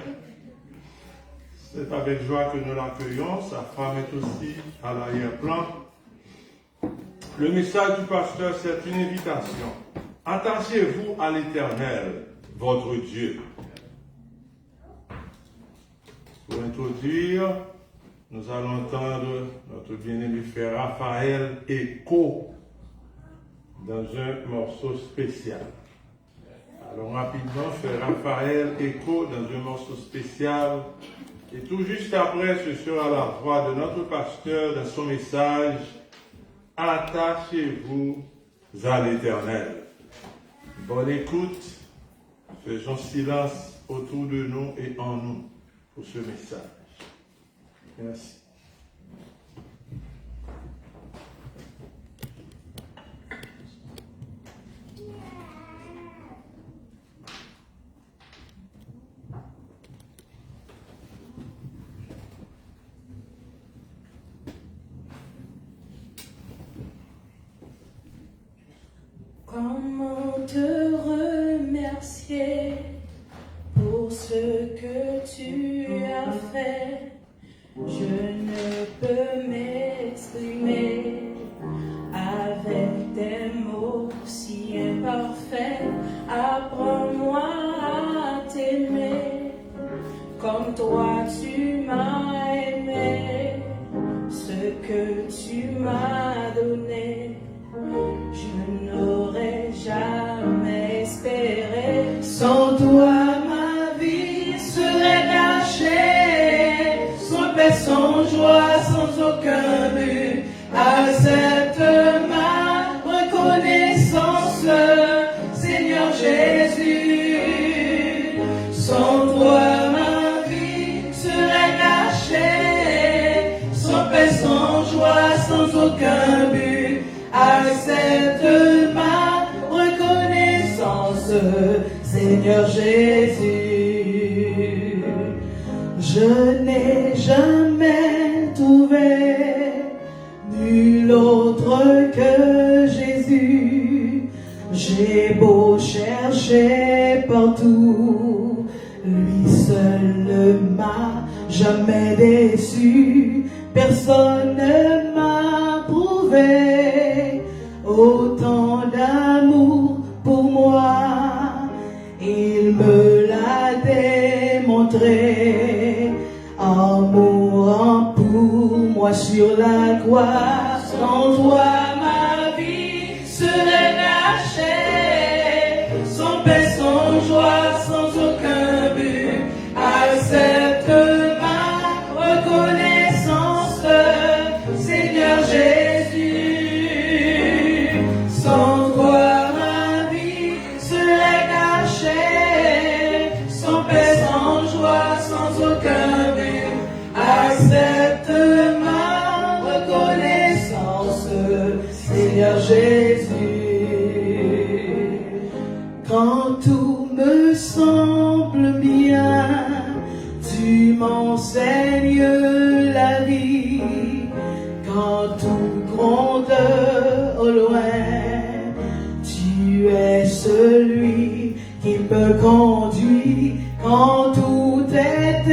C'est avec joie que nous l'accueillons. Sa femme est aussi à l'arrière-plan. Le message du pasteur, c'est une invitation. Attachez-vous à l'Éternel, votre Dieu. Pour introduire, nous allons entendre notre bien-aimé frère Raphaël Echo dans un morceau spécial. Allons rapidement frère Raphaël Echo dans un morceau spécial. Et tout juste après, ce sera la voix de notre pasteur dans son message. Attachez-vous à l'Éternel. Bonne écoute. Faisons silence autour de nous et en nous pour ce message. Merci. Comment te remercier pour ce que tu as fait? Je ne peux m'exprimer avec des mots si imparfaits. Apprends-moi à t'aimer comme toi tu m'as aimé, ce que tu m'as donné. Je n'aurais jamais espéré. Sans toi, ma vie serait gâchée. Sans paix, sans joie, sans aucun but. Accepte ma reconnaissance, Seigneur Jésus. Sans toi, ma vie serait gâchée. Sans paix, sans joie, sans aucun but. Accepte ma reconnaissance, Seigneur Jésus. Je n'ai jamais trouvé nul autre que Jésus. J'ai beau chercher partout, lui seul ne m'a jamais déçu. Personne ne m'a prouvé autant d'amour pour moi. Il me l'a démontré. sur la croix. Sans toi, ma vie serait gâchée. Sans paix, sans joie, sans aucun but. Accepte ma reconnaissance, Seigneur Jésus. Sans toi, ma vie serait gâchée. Sans paix, sans joie, sans aucun but. Accepte ma reconnaissance, Seigneur Jésus. Quand tout me semble bien, tu m'enseignes la vie. Quand tout gronde au loin, tu es celui qui me conduit. Quand tout est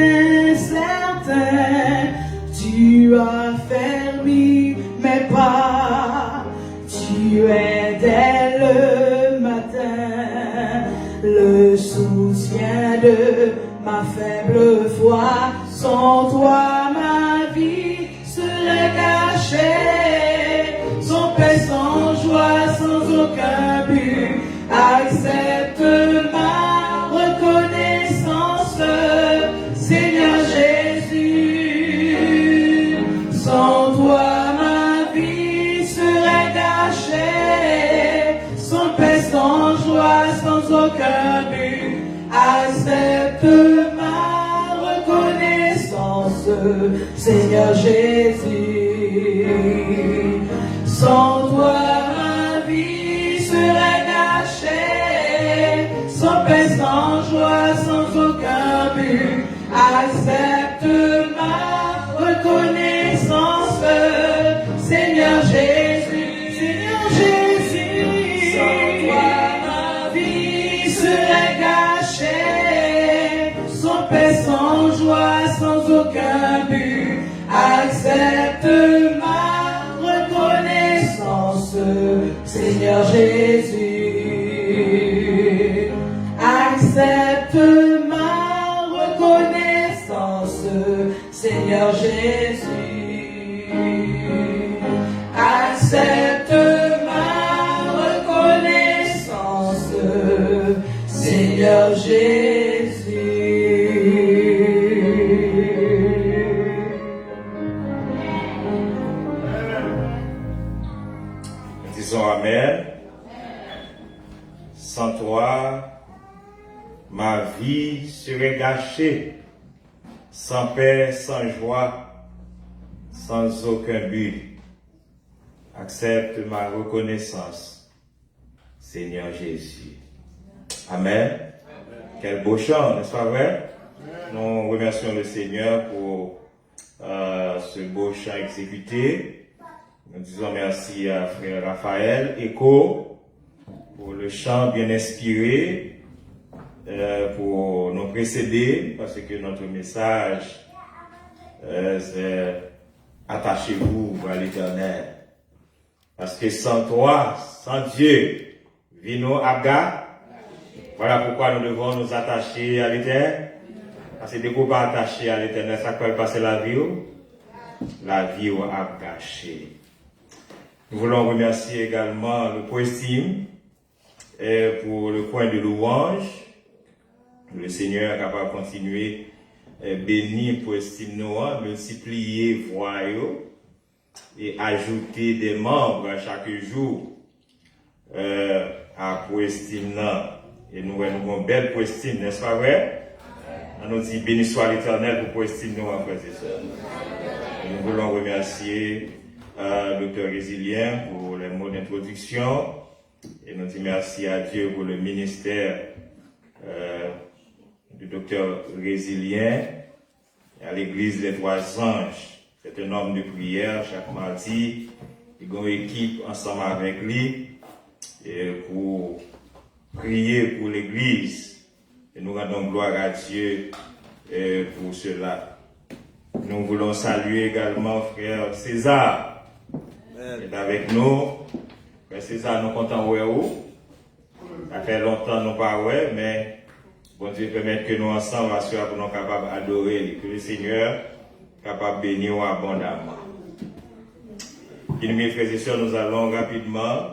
incertain, tu as fermé mes pas. Tu es dès le matin le soutien de ma faible foi. Sans toi, ma vie serait gâchée. Sans paix, sans joie, sans aucun but. Accepte ma reconnaissance, Seigneur Jésus. Sans toi, ma vie serait gâchée. Sans paix, sans joie, sans aucun but. Accepte ma reconnaissance, Seigneur Jésus. Sans toi, ma vie serait gâchée. Sans paix, sans joie, sans aucun but. Accepte ma reconnaissance, Seigneur Jésus. Seigneur Jésus. Sans toi, ma vie serait gâchée. Sans paix, sans joie, sans aucun but. Accepte ma reconnaissance, Seigneur Jésus. Accepte ma reconnaissance, Seigneur Jésus. Accepte ma reconnaissance, Seigneur Jésus. Disons Amen. Sans toi, ma vie serait gâchée. Sans paix, sans joie, sans aucun but. Accepte ma reconnaissance, Seigneur Jésus. Amen. Quel beau chant, n'est-ce pas vrai? Nous remercions le Seigneur pour ce beau chant exécuté. Nous disons merci à frère Raphaël Echo pour le chant bien inspiré, pour nous précéder, parce que notre message c'est attachez-vous à l'Éternel. Parce que sans toi, sans Dieu, vino abga. Voilà pourquoi nous devons nous attacher à l'Éternel. Parce que dès qu'on va attacher à l'Éternel, ça peut passer la vie a gâché. Nous voulons remercier également le Poestim pour le point de louange. Le Seigneur est capable de continuer à bénir Poestim Noah, multiplier voix et ajouter des membres chaque jour à Poestim. Et nous avons une belle Poestim, n'est-ce pas vrai? On nous dit béni soit l'Éternel pour Poestim Noah, frères et sœurs. Nous voulons remercier Dr. Résilien pour les mots d'introduction et nous disons merci à Dieu pour le ministère du Dr. Résilien à l'église des Trois Anges. C'est un homme de prière chaque mardi. Il y a une équipe ensemble avec lui et pour prier pour l'église. Et nous rendons gloire à Dieu pour cela. Nous voulons saluer également frère César. Il est avec nous. Frère César, nous comptons où? Ça fait longtemps nous pas ouais, mais bon Dieu permet que nous ensemble, assurons que nous sommes capables d'adorer, que le Seigneur est capable de bénir abondamment. Bien, mes frères et sœurs, nous allons rapidement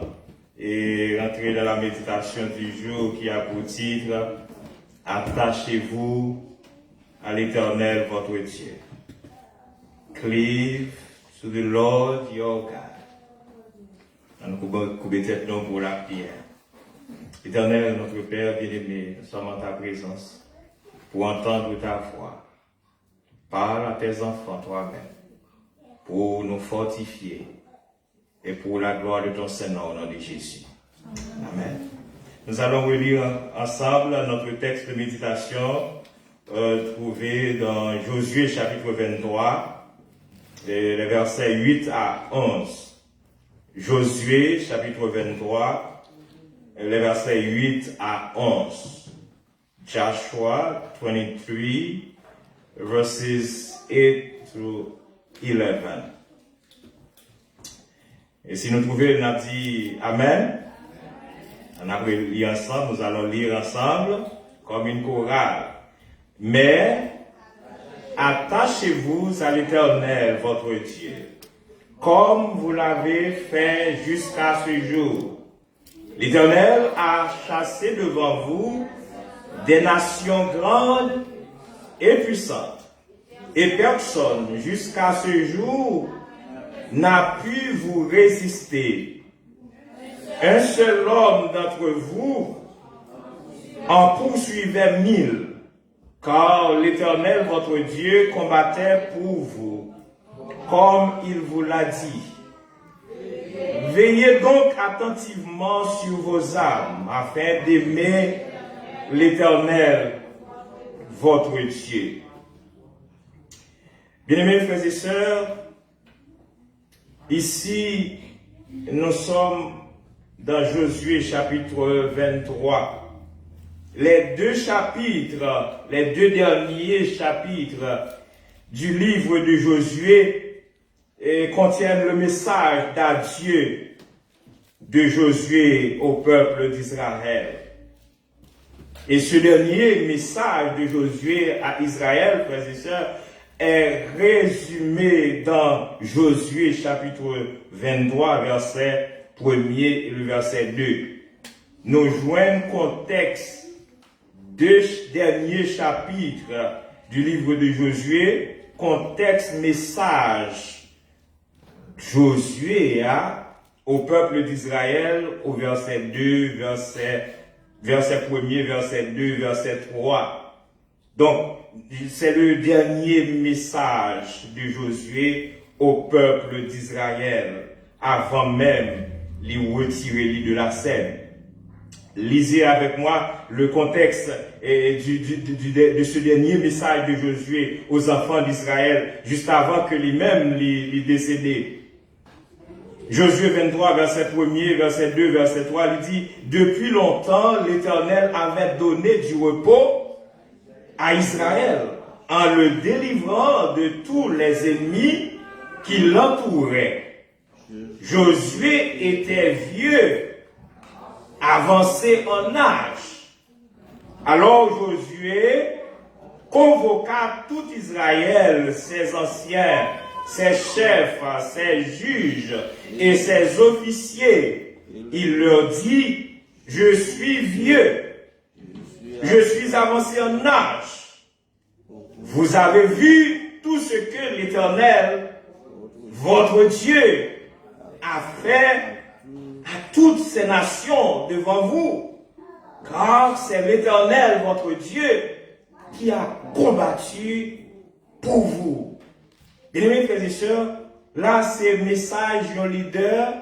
rentrer dans la méditation du jour qui a pour titre « Attachez-vous à l'Éternel votre Dieu ». Cleave to the Lord your God. Nous coupons tête pour la prière. Éternel, notre Père bien-aimé, nous sommes en ta présence pour entendre ta voix. Parle à tes enfants toi-même pour nous fortifier et pour la gloire de ton Seigneur au nom de Jésus. Amen. Nous allons relire ensemble notre texte de méditation trouvé dans Josué chapitre 23, les versets 8 à 11. Josué chapitre 23, les versets 8 à 11. Joshua 23, verses 8 through 11. Et si nous trouvons, on a dit Amen. On a lu ensemble, nous allons lire ensemble comme une chorale. Mais attachez-vous à l'Éternel, votre Dieu, comme vous l'avez fait jusqu'à ce jour. L'Éternel a chassé devant vous des nations grandes et puissantes, et personne jusqu'à ce jour n'a pu vous résister. Un seul homme d'entre vous en poursuivait 1000, car l'Éternel votre Dieu combattait pour vous, comme il vous l'a dit. Veillez donc attentivement sur vos âmes, afin d'aimer l'Éternel votre Dieu. Bien-aimés frères et sœurs, ici, nous sommes dans Josué chapitre 23. Les deux derniers chapitres du livre de Josué contiennent le message d'adieu de Josué au peuple d'Israël. Et ce dernier message de Josué à Israël, frères et sœurs, est résumé dans Josué chapitre 23, verset 1er et le verset 2. Nous joignons contexte deux derniers chapitres du livre de Josué, contexte message Josué au peuple d'Israël au verset 2, verset 1er, verset 2, verset 3. Donc, c'est le dernier message de Josué au peuple d'Israël, avant même les retirer de la scène. Lisez avec moi le contexte de ce dernier message de Josué aux enfants d'Israël, juste avant que lui-même les décédé. Josué 23, verset 1er, verset 2, verset 3, il dit « Depuis longtemps, l'Éternel avait donné du repos à Israël, en le délivrant de tous les ennemis qui l'entouraient. Josué était vieux, avancé en âge. Alors Josué convoqua tout Israël, ses anciens, ses chefs, ses juges et ses officiers. Il leur dit, je suis vieux. Je suis avancé en âge. Vous avez vu tout ce que l'Éternel, votre Dieu, a fait à toutes ces nations devant vous. Car c'est l'Éternel, votre Dieu, qui a combattu pour vous. Bien-aimés frères et sœurs, là c'est le message d'un leader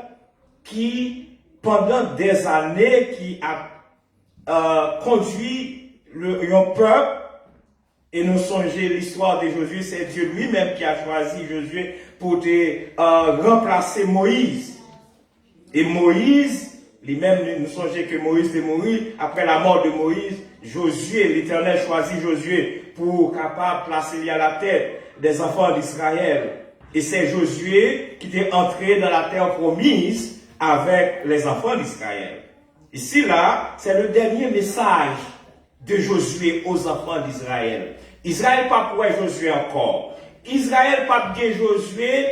qui, pendant des années, qui a conduit un peuple, et nous songez l'histoire de Josué, c'est Dieu lui-même qui a choisi Josué pour remplacer Moïse. Et Moïse, lui-même, nous songez que Moïse est mort, après la mort de Moïse, Josué, l'Éternel choisit Josué pour capable placer à la tête des enfants d'Israël. Et c'est Josué qui est entré dans la terre promise avec les enfants d'Israël. Ici, là, c'est le dernier message de Josué aux enfants d'Israël. Israël pas pour Josué encore. Israël pas bien Josué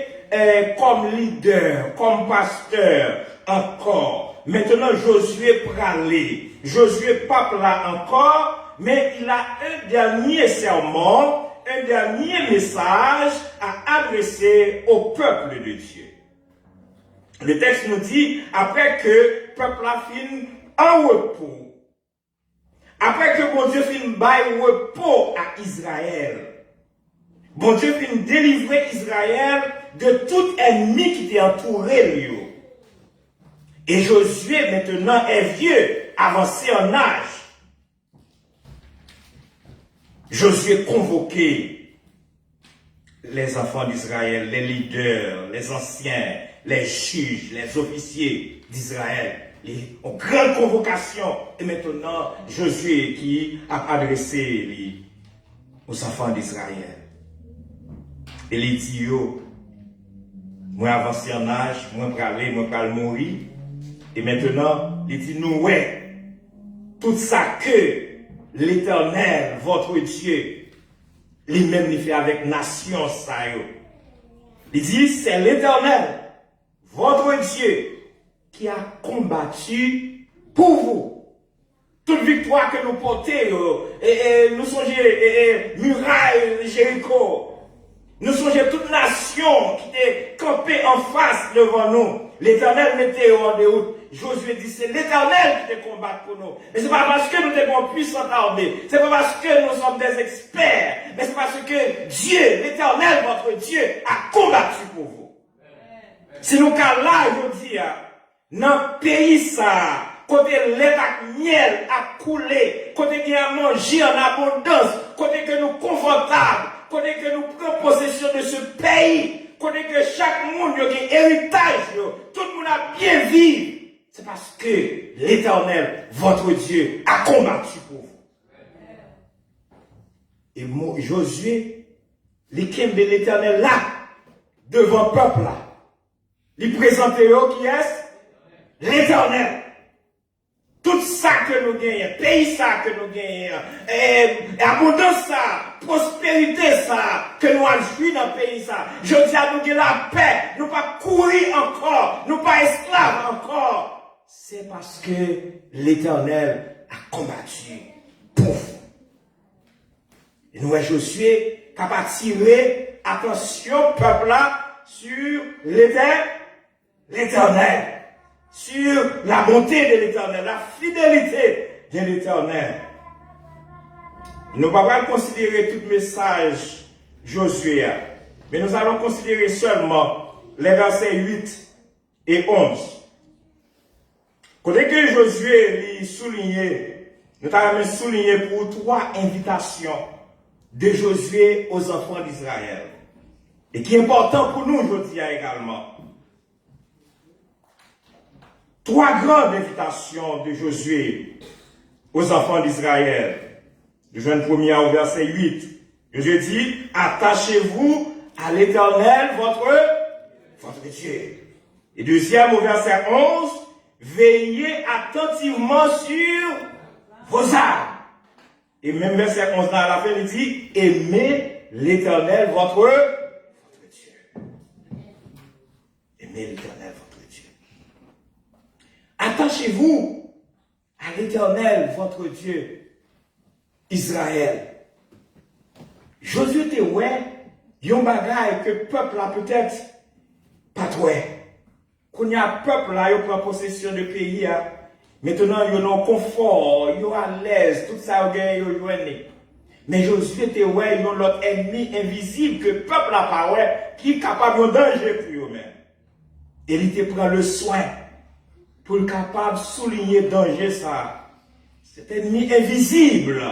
comme leader, comme pasteur encore. Maintenant, Josué pralé. Josué pas là encore, mais il a un dernier sermon, un dernier message à adresser au peuple de Dieu. Le texte nous dit, après que le peuple a fini en repos, après que bon Dieu fin bail repos à Israël, bon Dieu fin délivrer Israël de tout ennemi qui était entouré lui. Et Josué maintenant est vieux, avancé en âge. Josué convoqué les enfants d'Israël, les leaders, les anciens, les juges, les officiers d'Israël, en grande convocation. Et maintenant, Josué qui a adressé aux enfants d'Israël. Et il dit, moi avancé en âge, moi pralé, moi pral mourir. Et maintenant, il dit, nous, ouais, tout ça que l'Éternel, votre Dieu, lui-même, il fait avec nation, ça, il dit, c'est l'Éternel, votre Dieu, qui a combattu pour vous. Toute victoire que nous portons, nous songeons murailles de Jéricho, nous songeons toute nation qui était campée en face devant nous. L'Éternel mettait hors de route. Josué dit, c'est l'Éternel qui te combat pour nous. Mais ce n'est pas parce que nous sommes puissants armés. Ce n'est pas parce que nous sommes des experts. Mais c'est parce que Dieu, l'Éternel, votre Dieu, a combattu pour vous. Si nous sommes là, je dis, dans le pays, ça, côté l'état miel a coulé, côté qui a mangé en abondance, côté que nous confortables, côté que nous prenons possession de ce pays, côté que chaque monde a un héritage, tout le monde a bien vécu. C'est parce que l'Éternel, votre Dieu, a combattu pour vous. Et Josué, l'équipe de l'Éternel là, devant le peuple là, il présentait qui est l'Éternel. Tout ça que nous gagnons, pays ça que nous gagnons, abondance ça, prospérité ça, que nous avons joué dans le pays ça. Je dis à nous que la paix, nous pas courir encore, nous pas esclaves encore. C'est parce que l'Éternel a combattu pour vous. Et nous, Josué, qui a attiré attention, peuple là, sur l'Éternel. Sur la bonté de l'Éternel, la fidélité de l'Éternel. Nous ne pouvons pas considérer tout message Josué, mais nous allons considérer seulement les versets 8 et 11. Quand Josué lui souligné, nous avons souligné pour 3 invitations de Josué aux enfants d'Israël. Et qui est important pour nous aujourd'hui également. 3 grandes invitations de Josué aux enfants d'Israël. Je viens de premier au verset 8. Josué dit, attachez-vous à l'Éternel, votre Dieu. Et deuxième au verset 11, veillez attentivement sur vos armes. Et même verset 11 à la fin, il dit, aimez l'Éternel, votre Dieu. Aimez l'Éternel, votre Dieu. Attachez-vous à l'Éternel, votre Dieu, Israël. Josué te ouais, yon bagay que peuple a peut-être pas trouvé. Quand il y a un peuple là, il prend possession du pays, maintenant il y a un confort, il y a à l'aise, tout ça, il y a mais Josué te ouais, il y a l'autre ennemi invisible que le peuple n'a pas ouais, qui est capable de danger pour eux-mêmes. Et il te prend le soin pour être capable de souligner le danger ça. Cet ennemi invisible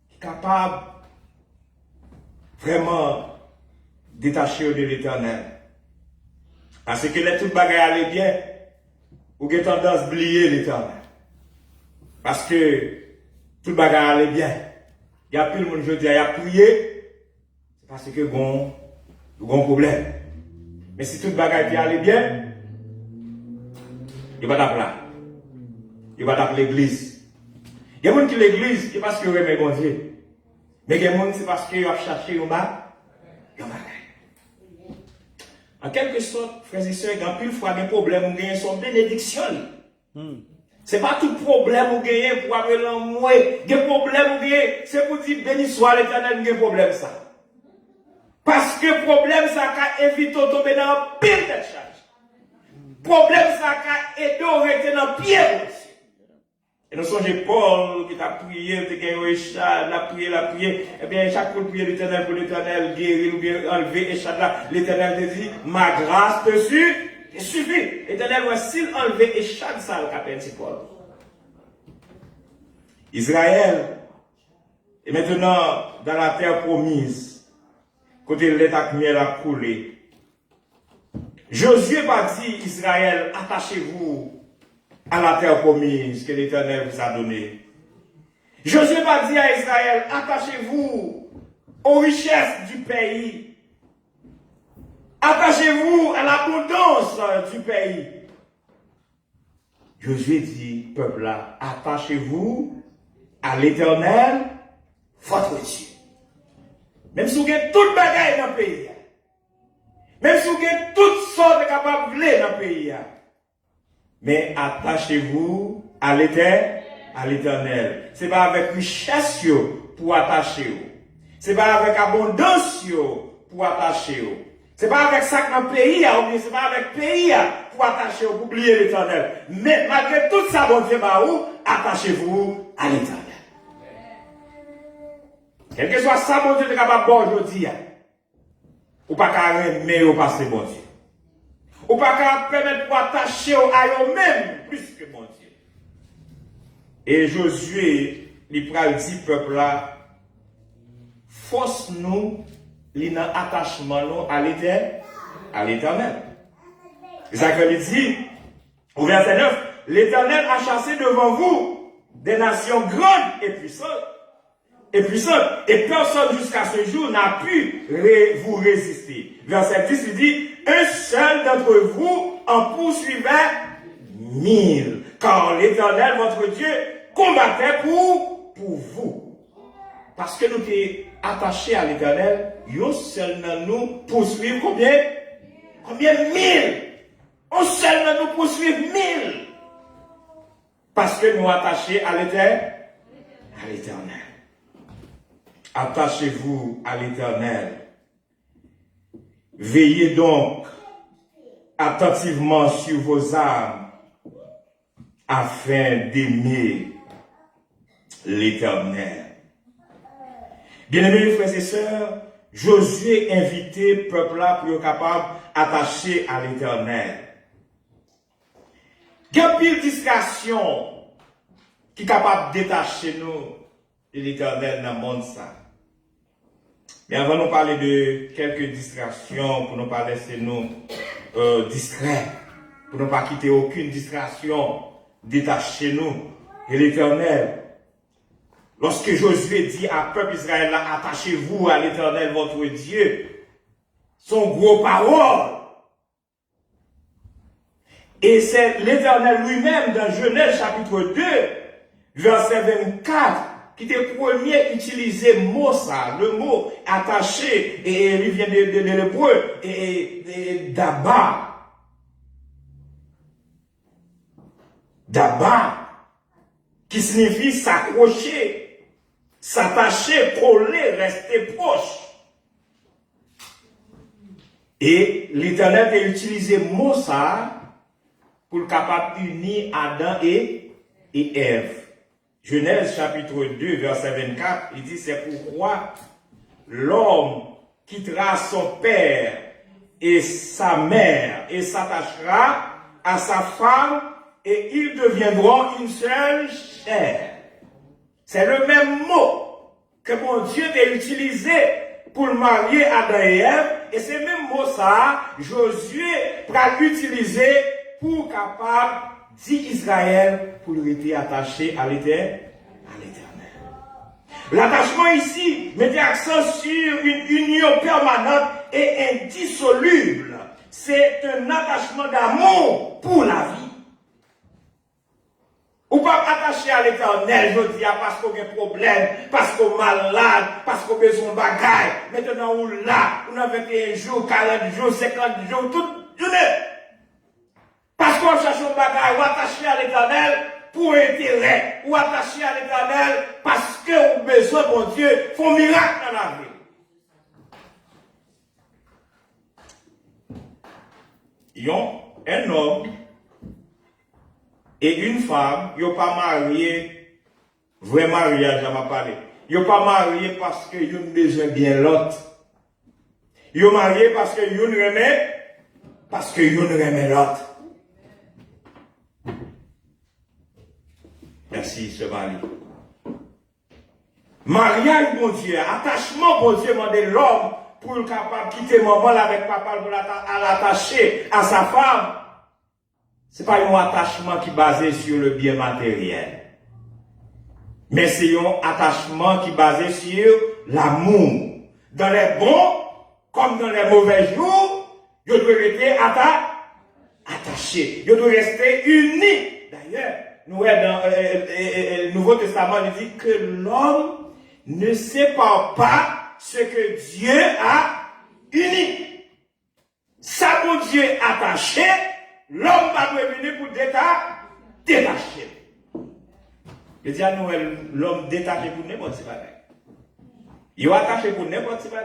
qui est capable vraiment détacher de l'Éternel. Parce que les tout bagaille allait bien, ou avez tendance à oublier l'Éternel. Parce que tout bagaille allait bien. Il y a plus de monde aujourd'hui à prier, c'est parce que bon problème. Mais si tout bagaille allait bien, il va t'appeler là. Il va t'appeler l'église. Il y a des gens qui l'église, c'est parce qu'ils aiment bon Dieu. Mais il y a des gens c'est parce qu'ils ont cherché un bas. En quelque sorte, frères et sœurs, quand pile fois des problèmes ou gagnent son bénédiction. C'est pas tout problème ou gagnent pour avoir l'amour. Des problèmes ou gagnent, c'est pour dire béni soit l'Éternel, des problème ça. Parce que problème ça a évité de tomber dans pile de charge. Problème ça a aidé à rester dans pied aussi. Et nous sommes Paul qui t'a prié, qui a Richard, l'a prié. Eh bien, chaque fois prier l'Éternel pour l'Éternel guérir ou bien enlever Richard là, l'Éternel te dit, ma grâce te suffit. L'Éternel va s'il enlever Richard ça, le capitaine c'est Paul. Israël est maintenant dans la terre promise, côté l'état miel a coulé. Josué va dire, Israël, attachez-vous à la terre promise que l'Éternel vous a donnée. Josué va dire à Israël, attachez-vous aux richesses du pays. Attachez-vous à l'abondance du pays. Josué dit, peuple là, attachez-vous à l'Éternel, votre Dieu. Même si vous avez toute bagaille dans le pays. Même si vous avez toutes sortes de capables dans le pays. Mais attachez-vous à l'Éternel. Ce n'est pas avec richesse pour attacher. Ce n'est pas avec abondance pour attacher. Ce n'est pas avec ça que dans le pays, ce n'est pas avec le pays pour attacher, pour oublier l'Éternel. Mais malgré tout ça, bon Dieu, attachez-vous à l'Éternel. Quel que soit ça, bon Dieu, est capable de bon aujourd'hui. Ou pas qu'à aimer au passé, bon Dieu. Ou pas qu'à permettre pour attacher à eux-mêmes plus que bon Dieu. Et Josué, il pral dit peuple là, force nous, attachement nous à l'Éternel. C'est ça qu'il dit, au verset 9, l'Éternel a chassé devant vous des nations grandes et puissantes. Et personne jusqu'à ce jour n'a pu vous résister. Verset 10, il dit, un seul d'entre vous en poursuivait 1000, car l'Éternel, votre Dieu, combattait pour vous. Parce que nous sommes attachés à l'Éternel, un seul de nous poursuivre combien? 1000? Un seul de nous poursuivre 1000. Parce que nous sommes attachés à l'Éternel. Attachez-vous à l'Éternel. Veillez donc attentivement sur vos âmes afin d'aimer l'Éternel. Bien-aimés frères et sœurs, Josué invitait le peuple là pour être capable d'attacher à l'Éternel. Il y a pile distraction qui est capable de détacher nous de l'Éternel dans le monde ça. Mais avant de nous parler de quelques distractions, pour ne pas laisser nous distraits, pour ne pas quitter aucune distraction, détacher nous de l'Éternel. Lorsque Josué dit à peuple Israël, attachez-vous à l'Éternel votre Dieu, son gros parole. Et c'est l'Éternel lui-même dans Genèse chapitre 2, verset 24, qui était premier utilisé mot ça, le mot attaché, et il vient de l'hébreu, et d'aba. D'aba, qui signifie s'accrocher, s'attacher, coller, rester proche. Et l'Éternel a utilisé mot ça pour le capable d'unir Adam et Ève. Genèse chapitre 2, verset 24, il dit, c'est pourquoi l'homme quittera son père et sa mère et s'attachera à sa femme et ils deviendront une seule chair. C'est le même mot que mon Dieu a utilisé pour le marier Adam et Ève, et c'est le même mot ça, Josué va l'utiliser pour capable dit Israël pour rester attaché à l'Éternel. L'attachement ici mettait accent sur une union permanente et indissoluble. C'est un attachement d'amour pour la vie. Ou pas attaché attaché à l'éternel, je dis, parce qu'on a un problème, parce qu'on est malade, parce qu'on a besoin de bagaille. Maintenant, on là, on a 21 jours, 40 jours, 50 jours, toute journée. Parce qu'on cherche un bagaille, ou attaché à l'éternel pour intérêt, ou attaché à l'éternel parce qu'on a besoin, mon Dieu, font miracle dans la vie. Un homme et une femme, ils n'ont pas marié, vrai mariage, j'en ai parlé. Ils n'ont pas marié parce qu'ils ont besoin bien l'autre. Ils ont marié parce qu'ils ont remet l'autre. Merci, ce mari. Mariage, mon Dieu, attachement, mon Dieu, demande l'homme pour le capable quitter maman avec papa pour l'attacher à sa femme. Ce n'est pas un attachement qui est basé sur le bien matériel. Mais c'est un attachement qui est basé sur l'amour. Dans les bons, comme dans les mauvais jours, je dois rester attaché. Je dois rester uni. D'ailleurs, nous, dans le Nouveau Testament, il dit que l'homme ne sépare pas ce que Dieu a uni. Ça, mon Dieu attaché, l'homme va venir pour détacher. Je dis à nous, l'homme détaché pour n'importe quoi. Il est attaché pour n'importe quoi.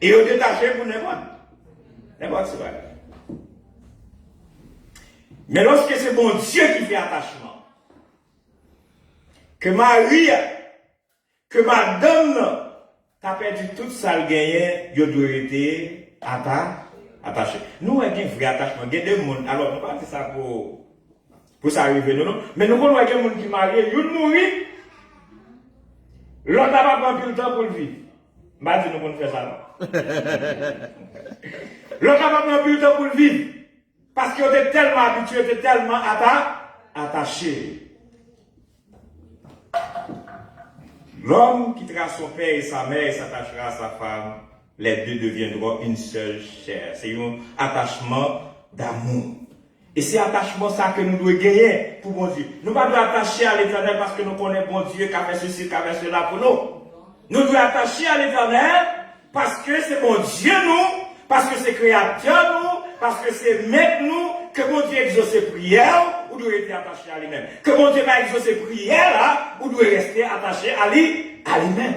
Et il est détaché pour n'importe quoi. Mais lorsque c'est bon Dieu qui fait attachement, que Marie, que madame, t'as perdu tout ça le gagné, il doit être attaché. Nous, on a un vrai attachement. Il y a des gens, alors, nous ne pas dire ça pour ça arriver, non. Mais nous, on a des gens qui marient, ils mourir. L'autre n'a pas pris le temps pour le vivre. Je ne vais pas dire nous faire ça, non. L'autre n'a pas pris le temps pour le vivre. Parce qu'il était tellement habitué, il était tellement attaché. L'homme quittera son père et sa mère et s'attachera à sa femme. Les deux deviendront une seule chair. C'est un attachement d'amour. Et c'est attachement ça que nous devons gagner pour bon Dieu. Nous ne pouvons pas attacher à l'éternel parce que nous connaissons bon Dieu qui a fait ceci, qui a fait cela pour nous. Nous devons attacher à l'éternel parce que c'est bon Dieu nous, parce que c'est créateur nous, parce que c'est maître nous, que bon Dieu exauce ses prières, ou doit rester attaché à lui-même. Que bon Dieu va exaucer ses prières là, ou doit rester attaché à lui-même.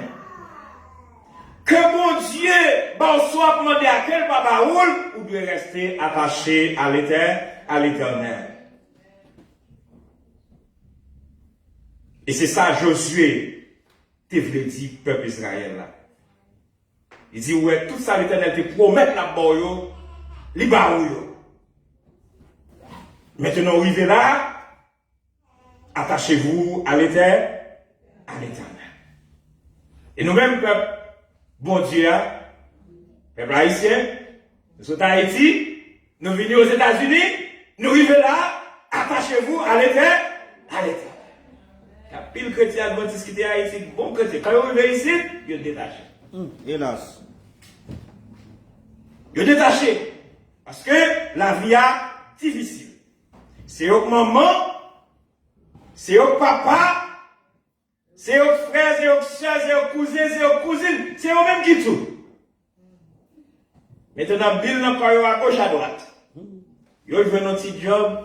Que bon Dieu va soit demander à quel papa roule, ou doit rester attaché à l'éternel. Et c'est ça Josué te voulait dire peuple Israël là. Il dit ouais, tout ça l'éternel te promet la boyo, li baouyo. Maintenant, arrivez là, attachez-vous à l'éternel. Et nous-mêmes, peuple, bon Dieu, peuple haïtien, nous sommes en Haïti, nous venons aux États-Unis, nous arrivons là, attachez-vous à l'éternel. Il y a pile chrétien adventiste qui était à Haïti, bon chrétien. Quand vous arrivez ici, vous êtes détaché. Hélas. Vous êtes détaché. Parce que la vie est difficile. C'est au maman, c'est au papa, c'est aux frères, c'est aux soeurs, c'est aux cousins, c'est aux cousines, c'est eux même qui tout. Maintenant, Bill n'a pas eu à gauche, à droite. Ils ont un petit job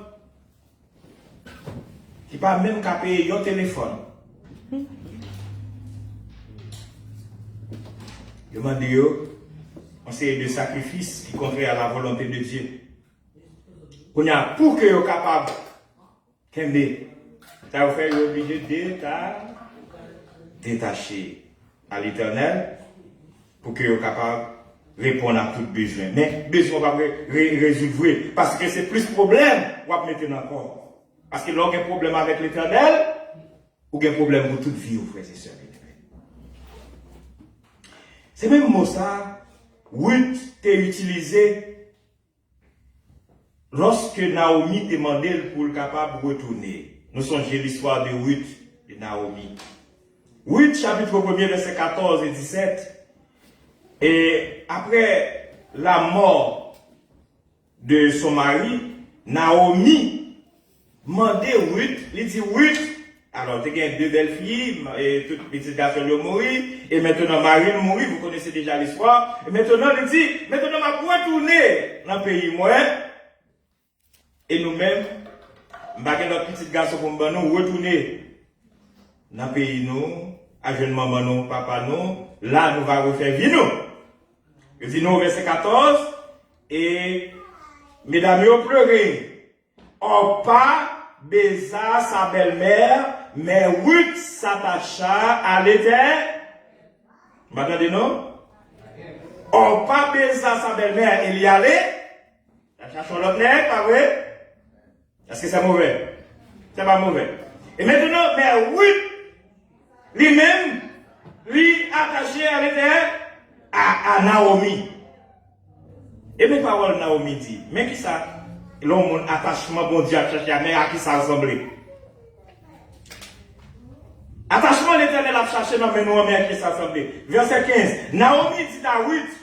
qui pas même qu'à payer un téléphone. Ils m'ont dit, on sait de sacrifices qui contraire à la volonté de Dieu. Pour que vous soyez capable de ça vous fait obligé de détacher à l'éternel pour que vous soyez capable de répondre à tout besoin. Mais besoin va résoudre parce que c'est plus problème qu'on va mettre encore. Parce que l'on a un problème avec l'éternel ou un problème pour toute vie, frères et sœurs. C'est même mot ça, Ruth t'est utilisé lorsque Naomi demandait pour le capable de retourner. Nous songez l'histoire de Ruth et Naomi. Ruth, chapitre 1er, verset 14 et 17. Et après la mort de son mari, Naomi demandait Ruth, il dit Ruth, Alors, tu as deux belles filles, et toutes petites garçons ont mouru, et maintenant Marie nous mourit, vous connaissez déjà l'histoire. Et maintenant, il dit, maintenant, ma pour retourner dans le pays, moi, et nous-mêmes, notre petit garçon pour nous retourner dans le pays, nous, à jeune maman, nous, papa, nous, là, nous va refaire vie, nous. Il dit, nous, verset 14, et mesdames, ont pleuré. Orpa baisa sa belle-mère, mais Ruth s'attacha à l'Éternel. M'entendez, non? Orpa baisa sa belle-mère, elle y allait. La cherche l'autre nègre, pas vrai? Est-ce que c'est mauvais? C'est pas mauvais. Et maintenant, mais Ruth, lui-même, lui attaché à l'Éternel, à Naomi. Et mes paroles, Naomi dit, mais qui ça? L'homme, attachement, bon Dieu, à chercher, mais à qui ça ressemble? Attachement, l'Éternel a cherché, non, mais nous, mais à qui ça ressemble? Verset 15. Naomi dit à Ruth,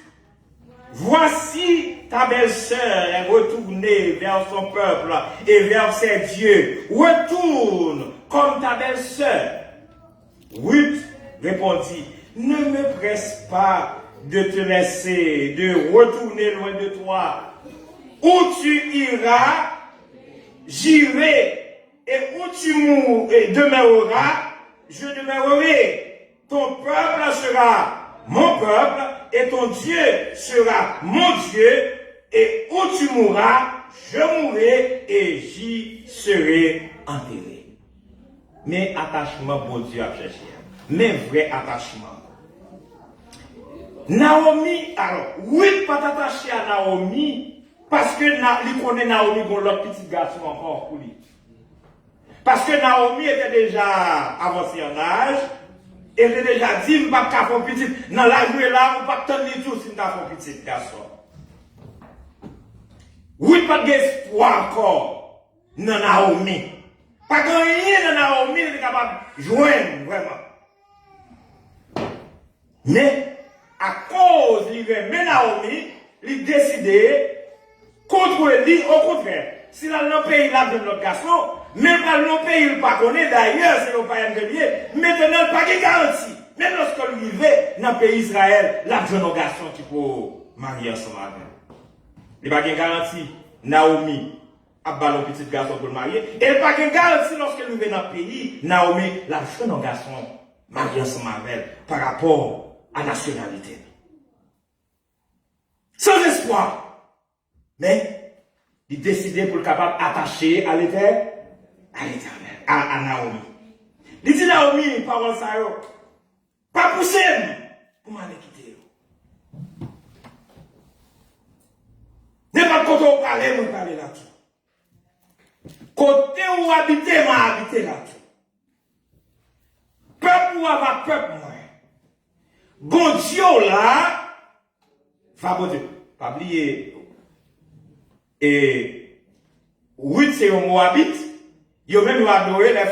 voici ta belle-sœur est retournée vers son peuple et vers ses dieux. Retourne comme ta belle-sœur. Ruth répondit, ne me presse pas de te laisser, de retourner loin de toi. Où tu iras, j'irai. Et où tu demeureras, je demeurerai. Ton peuple sera mon peuple, et ton Dieu sera mon Dieu. Et où tu mourras, je mourrai, et j'y serai enterré. Mais attachement, bon Dieu a cherché. Mais vrai attachement. Naomi, alors, oui, pas attaché à Naomi, parce que il connaît Naomi pour l'autre petit garçon encore pour lui. Parce que Naomi était déjà avancée en âge, elle était déjà dit, je ne vais pas faire petit, dans la rue là, on ne va pas tenir tout si je fais petit garçon. Oui, pas d'espoir encore dans Naomi. Pas de rien dans Naomi, elle est capable de joindre, vraiment. Mais, à cause de Naomi, il a décidé contre lui, au contraire. Si dans le pays, il a de notre garçon, même dans le pays, il ne pas connaît, d'ailleurs, c'est le païen de lié, maintenant, il n'a pas de garantie. Même lorsque lui vit dans le pays Israël, il a de nos garçons qui peuvent marier ensemble avec. Il n'a pas de garantie. Naomi a ballon petit garçon pour le marier. Et il n'a pas de garantie lorsque lui vit dans le pays, Naomi, il a de nos garçons marier ensemble avec par rapport à la nationalité. Sans espoir. Mais, il décidait pour le capable d'attacher à l'Éternel, à Naomi. Il dit Naomi, parole ça, pas pousser pour m'aller quitter. N'est pas côté où parler, moi parler là-dessus. Côté où habiter, m'a habité là-dessus. Peuple ou avoir peuple, moi. Bon Dieu là, enfin bon Dieu, pas oublier. Et Ruth, c'est un Moabite. Il a même adoré les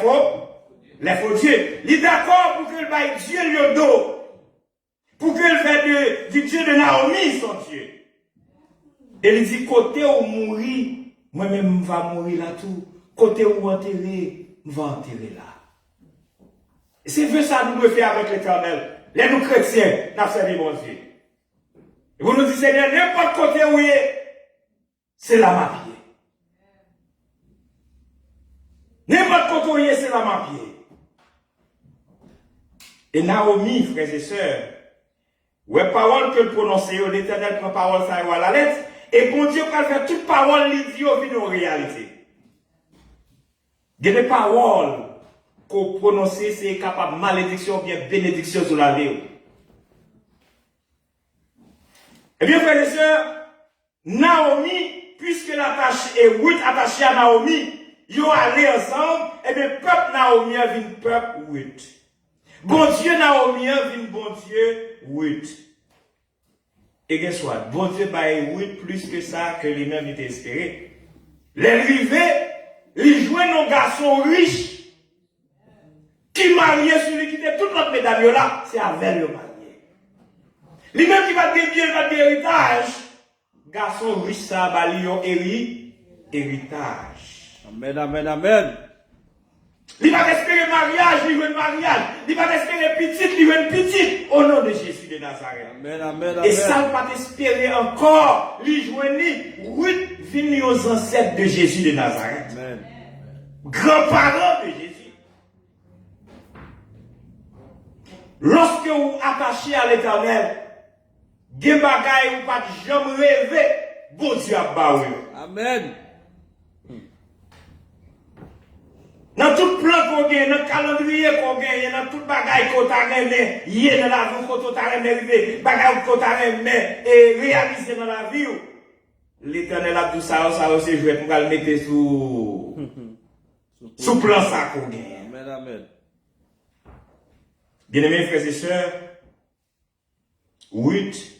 faux dieux. Il est d'accord pour qu'il baille Dieu le dos. Pour qu'il fasse du Dieu de Naomi son Dieu. Et il dit, côté où mourir, moi-même, je vais mourir là tout. Côté où enterrer, je vais enterrer là. Et c'est vrai ça nous le fait avec l'Éternel. Les nous chrétiens, nous servons bon Dieu. Et vous nous dites, Seigneur, n'importe côté où il est, c'est la ma pied. N'importe côté où il est, c'est la ma pied. Et Naomi, frères et sœurs, ouais, parole que le prononcer, l'Éternel prend parole ça à la lettre, et bon Dieu, quand fait toute parole, il dit, au en réalité. Il y a des paroles qu'on prononce, c'est capable de malédiction ou bien bénédiction sur la vie. Eh bien, frères et sœurs, Naomi, puisque la tâche est Ruth attachée à Naomi, ils ont allé ensemble, et bien, peuple Naomi a vu peuple Ruth. Bon Dieu Naomi a vu bon Dieu Ruth. Et qu'est-ce soit, bon Dieu va Ruth plus que ça que lui-même était espéré. Les rivets, les jouets nos garçons riches, qui mariaient celui qui était toute notre mesdames là, c'est avec le marié. Lui-même qui va dévier notre héritage, garçon riche, ça va lui héritage. Amen, amen, amen. Il va espérer mariage, il veut mariage. Il va espérer petite, il veut petite. Au nom de Jésus de Nazareth. Amen, amen, Et amen. ça ne va pas espérer encore. Il joignit 8 venus aux ancêtres de Jésus de Nazareth. Amen. Grands-parents de Jésus. Lorsque vous attachez à l'éternel, des bagailles ou pas jamais rêver, bon Dieu a baoui. Amen. Dans tout plan qu'on gagne, dans le calendrier qu'on gagne, dans tout bagaille qu'on a gagné, il y a dans la vie qu'on a gagné, bagaille qu'on a gagné, et réalisé dans la vie, l'éternel a tout ça, c'est joué pour le mettre sous plan ça qu'on gagne. Amen, amen. Bien-aimés frères et sœurs, 8,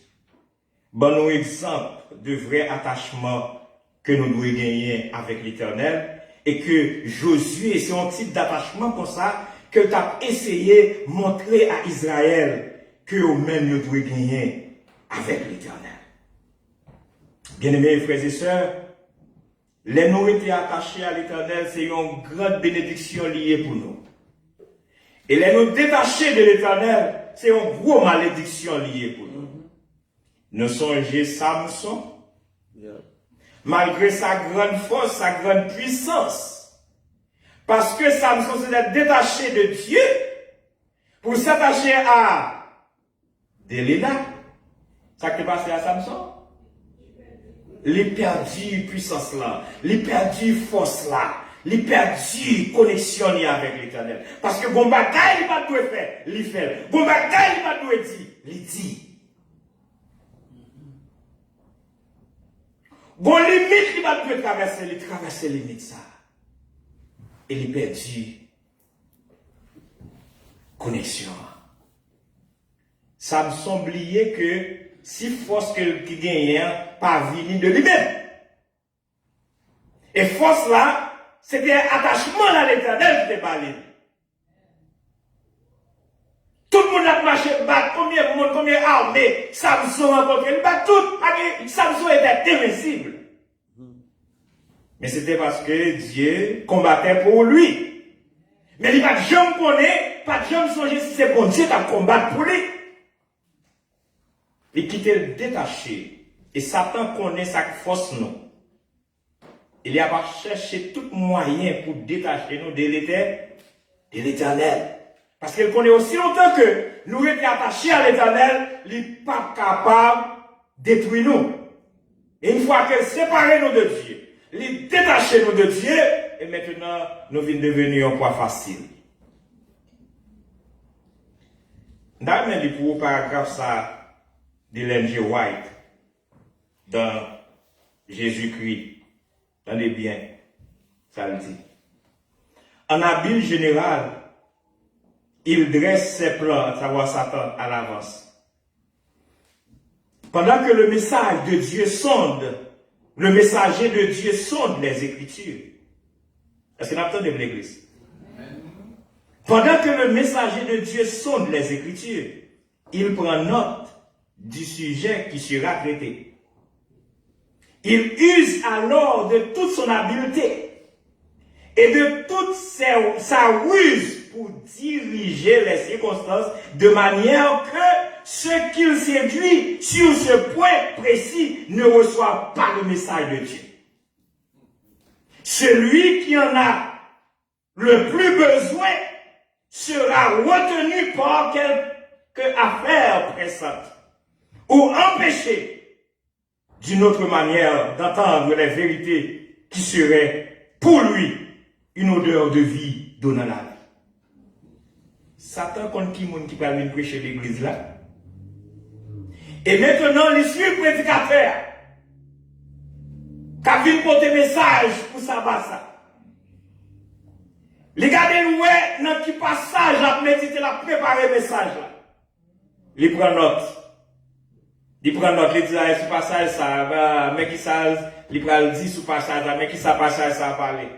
bon exemple de vrai attachement que nous devons gagner avec l'Éternel et que Josué, c'est un type d'attachement comme ça que tu as essayé de montrer à Israël que eux-mêmes nous devons gagner avec l'Éternel. Bien-aimés frères et sœurs, les nous été attachés à l'Éternel, c'est une grande bénédiction liée pour nous. Et les nous détacher de l'Éternel, c'est une grosse malédiction liée pour nous. Nous songeons Samson, malgré sa grande force, sa grande puissance. Parce que Samson s'est détaché de Dieu pour s'attacher à Delilah. Ça qui est passé à Samson? Il perdu puissance là, il perdu force là. Il perdu connexion avec l'Éternel. Parce que bon bagaille, il va tout faire, il fait. Bon bagaille, il va tout dire, il dit. Bon limite, il va tout traverser, il traverse limite ça. Et il perdu connexion. Ça me semble que si force qu'il gagne, pas venir de lui-même. Et force là, c'était un attachement à l'Éternel qui était parlé. Tout le monde a marché, combien d'armées Samson a rencontré, il bat tout, Samson était invincible. Mais c'était parce que Dieu combattait pour lui. Mais il va jamais connaître, pas jamais songer si c'est bon Dieu qui a combattu pour lui. Il quittait le détaché. Et Satan connaît sa force, non. Il a pas cherché tout moyen pour détacher nous de l'Éternel. Parce qu'il connaît aussi longtemps que nous étions attachés à l'Éternel, il n'est pas capable de détruire nous. Et une fois qu'il sépare nous de Dieu, il détache nous de Dieu, et maintenant nous venons devenir un poids facile. Dans le paragraphe ça de L.G. White dans Jésus-Christ. Attendez bien, ça le dit. En habile général, il dresse ses plans, à savoir Satan, à l'avance. Pendant que le message de Dieu sonde, le messager de Dieu sonde les Écritures. Est-ce que nous entendons de l'Église? Pendant que le messager de Dieu sonde les Écritures, il prend note du sujet qui sera traité. Il use alors de toute son habileté et de toute sa ruse pour diriger les circonstances de manière que ceux qu'il séduit sur ce point précis ne reçoivent pas le message de Dieu. Celui qui en a le plus besoin sera retenu par quelque affaire pressante ou empêché d'une autre manière d'entendre les vérités qui seraient pour lui une odeur de vie donnant la vie. Satan contre qui monde qui parle de prêcher l'église là. Et maintenant, les suivre prédicateur qui vient porter message pour ça ça. Les gars de dans qui passage la méditer la préparer message là. Il prend note. Il prend note, il dit ce passage ça, mais qui ça, il prend le dit sous passage là, mais qui ça passage ça a parlé.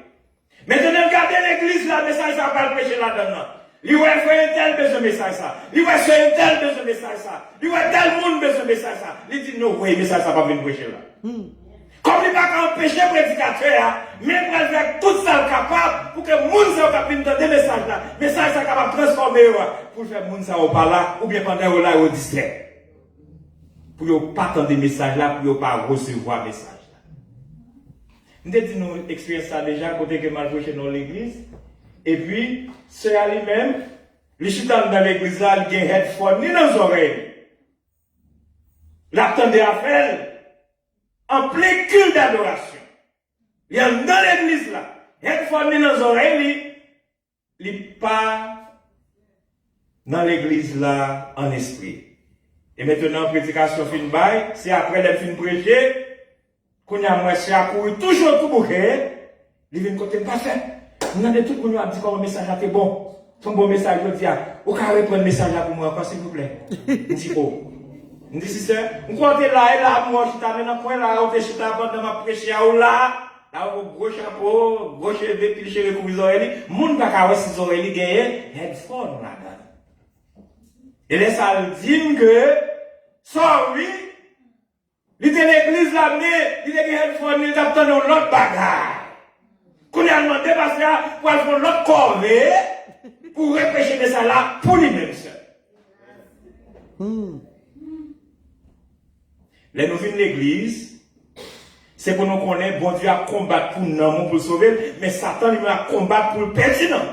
Maintenant, regardez l'église là, message ça va prêcher là-dedans. Il va faire tel besoin message ça. Il va faire tel besoin message ça. Il va tel monde besoin message ça. Il dit non, oui, message ça va venir prêcher là. Comme il va pas empêcher le prédicateur, mais il va faire tout ça capable pour que les gens soient capables d'entendre des messages là. Message ça capable de transformer pour faire les gens soient pas là ou bien pendant qu'ils là, ils distrait. Pour ne pas entendre des messages là, pour ne pas recevoir des messages là. Nous avons dit nous expérience ça déjà, côté que mal chez dans l'église. Et puis, c'est à lui-même, les chitans dans l'église là, il y a un headphone ni dans les oreilles. L'attendait à faire en plein culte d'adoration. Il y a dans l'église là, headphone ni dans les oreilles, il n'est pas dans l'église là en esprit. Et maintenant, prédication fin bail, c'est après les fin prêcher, qu'on a moi c'est à courir toujours tout bouquet, il vient côté parfait. Nous avons tout le monde dit que le message là c'est bon. Son bon message, je dis, au cas où prendre le message là pour moi, s'il vous plaît. Je dis, oh. Je dis, sister, on compte là, et là, moi, je t'amène un point là, on te chita pendant ma prêche à ou là, là, gros chapeau, gros cheveux, puis cheveux pour les oreilles, moun pas qu'à ses oreilles gagnées, headphone là-dedans. Et là, ça dit que, sorry, il était l'église là, mais il était headphone, il a obtenu l'autre bagarre. Qu'on a demandé parce que pour avoir l'autre corvée, pour repêcher de ça là, pour lui-même seul. Là, nous venons de l'église, c'est pour nous connaître, bon Dieu a combattu pour nous, pour le sauver, mais Satan lui a combattu pour le pertinent.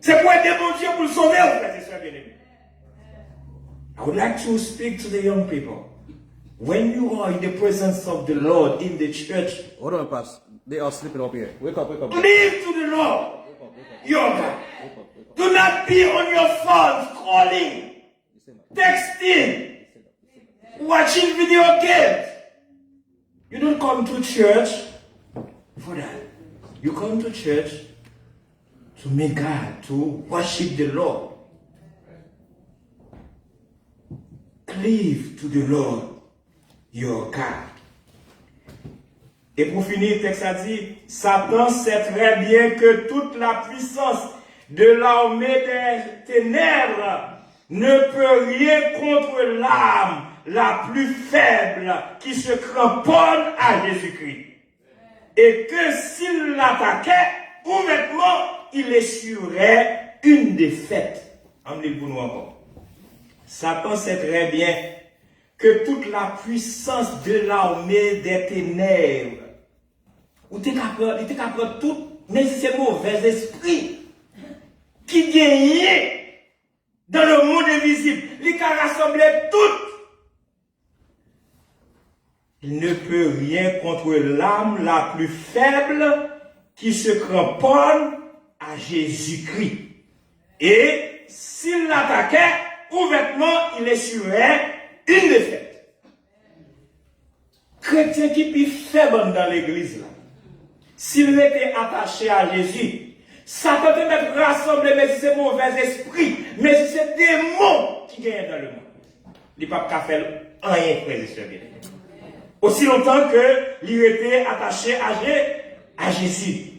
C'est pour aider bon Dieu pour le sauver, frères et sœurs bien-aimés. I would like to speak to the young people. When you are in the presence of the Lord in the church, Hold on, Pastor. They are sleeping up here. Wake up, wake up. live to the Lord, your God. Do not be on your phone calling, texting, watching video games. You don't come to church for that. You come to church to meet God, to worship the Lord. Cleave to the Lord, your God. Et pour finir, le texte a dit, Satan sait très bien que toute la puissance de l'armée des ténèbres ne peut rien contre l'âme la plus faible qui se cramponne à Jésus-Christ. Et que s'il l'attaquait, ouvertement, il essuierait une défaite. On dit pour nous encore. Satan sait très bien que toute la puissance de l'armée des ténèbres, ou t'es capable tout, mais c'est mauvais esprit qui gagne dans le monde invisible, il a rassemblé tout. Il ne peut rien contre l'âme la plus faible qui se cramponne à Jésus-Christ. Et s'il l'attaquait, ouvertement, il essuierait une défaite. Chrétien qui est plus faible dans l'église, là, s'il était attaché à Jésus, Satan peut mettre rassemblé, mais si c'est mauvais esprit, mais si c'est démon qui gagne dans le monde. Il ne peut pas faire rien, frères et sœurs. Aussi longtemps que il était attaché à Jésus.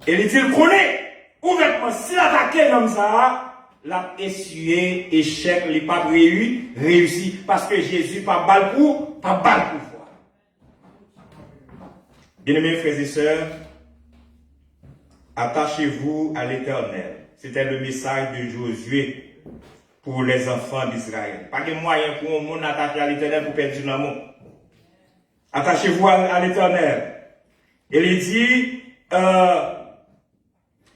Et il dit, il connaît, ouvertement, s'il attaquait comme ça, l'a essuyé, échec, il n'a pas réussi, parce que Jésus pas balle pour voir. Bien-aimés frères et sœurs, attachez-vous à l'Éternel. C'était le message de Josué pour les enfants d'Israël. Pas de moyen pour un monde attaché à l'Éternel pour perdre du amour. Attachez-vous à l'Éternel. Il dit,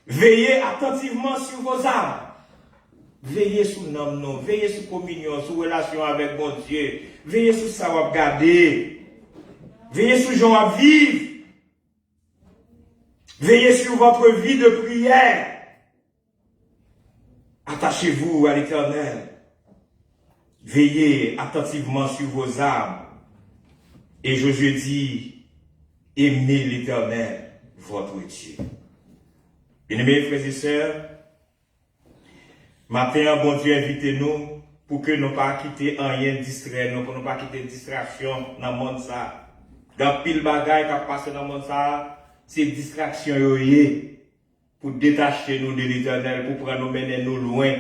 veillez attentivement sur vos âmes. Veillez sur nous, veillez sur communion, sur relation avec mon Dieu. Veillez sur ça à garder. Veillez sur gens à vivre. Veillez sur votre vie de prière. Attachez-vous à l'Éternel. Veillez attentivement sur vos âmes. Et Josué dit, aimez l'Éternel, votre Dieu. Bien-aimés frères et sœurs, matin, bon Dieu, invitez-nous pour que nous ne pas quitter rien distrait, pour ne pas quitter distraction dans le monde ça. Dans pile bagaille qui passe dans le monde ça, c'est distraction pour détacher nous de l'Éternel, pour prendre nous mener nous loin.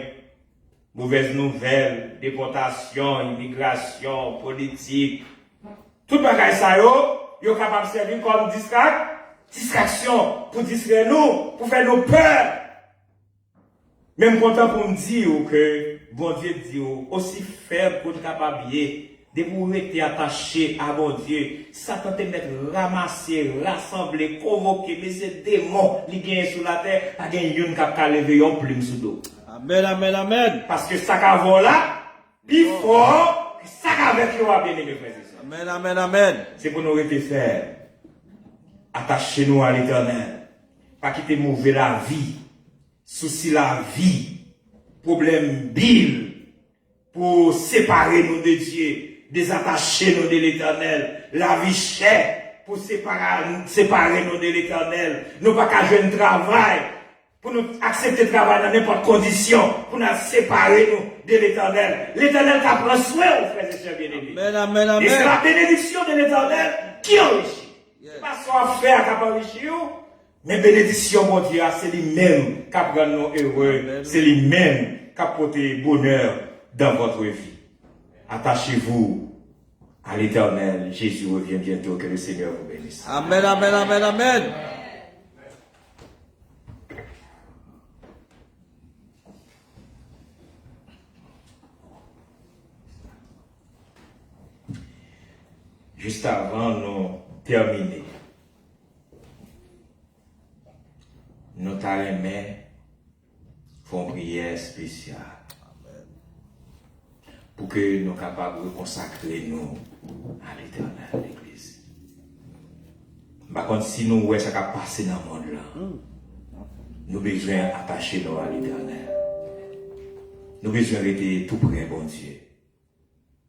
Mauvaises nouvelles, déportation, immigration, politique, Tout bagay ça yo capable de servir comme distraction pour distraire nous, pour faire nous peur. Même content pour me dire que bon Dieu dit aussi faible pour être capable de vous rester attaché à bon Dieu. Satan te mettre ramasser, rassembler, convoquer, mais ces démons qui gagnent sur la terre, pas gagne une qui a levé un plume sous dos. Amen, amen, amen. Parce que ça qu'a là, plus fort que ça qu'a avec vous bien aimé frères et sœurs. Amen, amen, amen. C'est pour nous rester faire. Attachez-nous à l'Éternel. Pas quitter mauvais la vie, souci la vie, problème bile, pour séparer nous de Dieu, désattacher nous de l'Éternel, la vie chère, pour séparer nous de l'Éternel. Nous pas qu'à jouer un travail, pour nous accepter le travail dans n'importe condition, pour nous séparer nous de l'Éternel. L'Éternel qui prend soin aux frères et sœurs bien-aimés. Amen, amen, amen. Et c'est la bénédiction de l'Éternel qui enrichit. C'est pas soit faire qui a enrichi, mais bénédiction, mon Dieu, c'est lui-même qui rend nous heureux. C'est lui-même qui apporte bonheur dans votre vie. Attachez-vous à l'Éternel. Jésus revient bientôt. Que le Seigneur vous bénisse. Amen, amen, amen, amen. Juste avant nous terminer, nous t'allons faire une prière spéciale pour que nous soyons capables de consacrer nous à l'Éternel, l'Église. Par contre, si nous voyons ce qui a passé dans le monde là, nous avons besoin d'attacher nous à l'Éternel. Nous avons besoin d'être tout près, bon Dieu.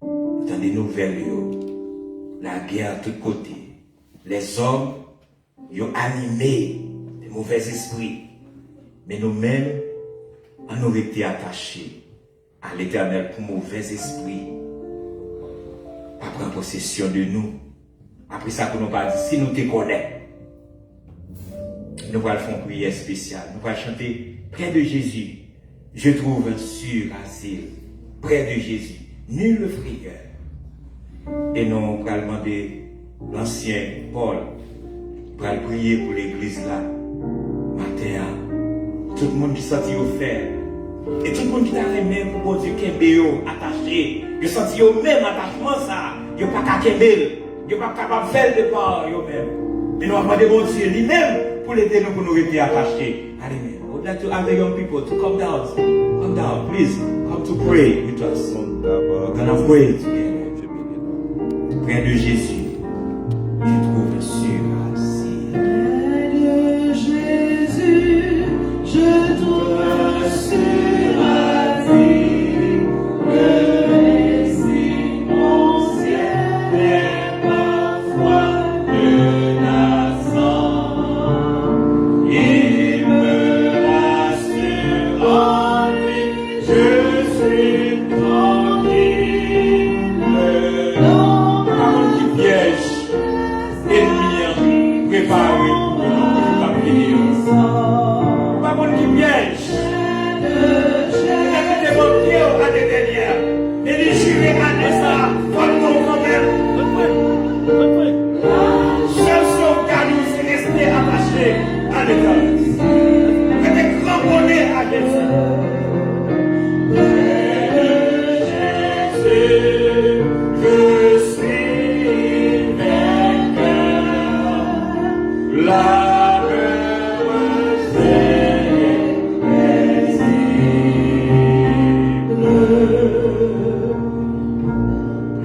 Dans des nouvelles, la guerre de tous côtés. Les hommes, ils ont animé de mauvais esprits. Mais nous-mêmes, on aurait été attachés à l'Éternel pour mauvais esprits. Pas prendre possession de nous. Après ça, pour nous pas dire, si nous te connaissons, nous allons faire une prière spéciale. Nous allons chanter près de Jésus. Je trouve un sûr asile. Près de Jésus. Nulle frayeur. Et nous allons demander l'ancien Paul pour prier pour l'église là. Matin, tout le monde qui sentit offert. Et tout le monde qui t'a même pour Dieu qui est attaché. Ils senti au même attachement ça. Ils n'ont pas qu'à Kembel. Ils n'ont pas capable de faire de part eux-mêmes. Mais nous avons demandé bon Dieu lui-même pour l'aider nous pour nous rester attachés. Allez, I would like to ask the young people to come down. Come down, please. Come to pray with us. We're gonna pray together. Près de Jésus, je trouve un sûr asile. Près de Jésus, je trouve un sûr asile. Le récit, mon ciel est parfois menaçant. Il me rassure en lui, je suis tranquille. Piège, ennemi, préparé pour nous pas venir. Pas bon qui piège. Écoutez mon Dieu à des dernières. Et les jurés à ça, faut quand même. Seul sauvegarde, c'est rester attaché à l'Éternel. Faites cramponner à Jésus. La heureuse est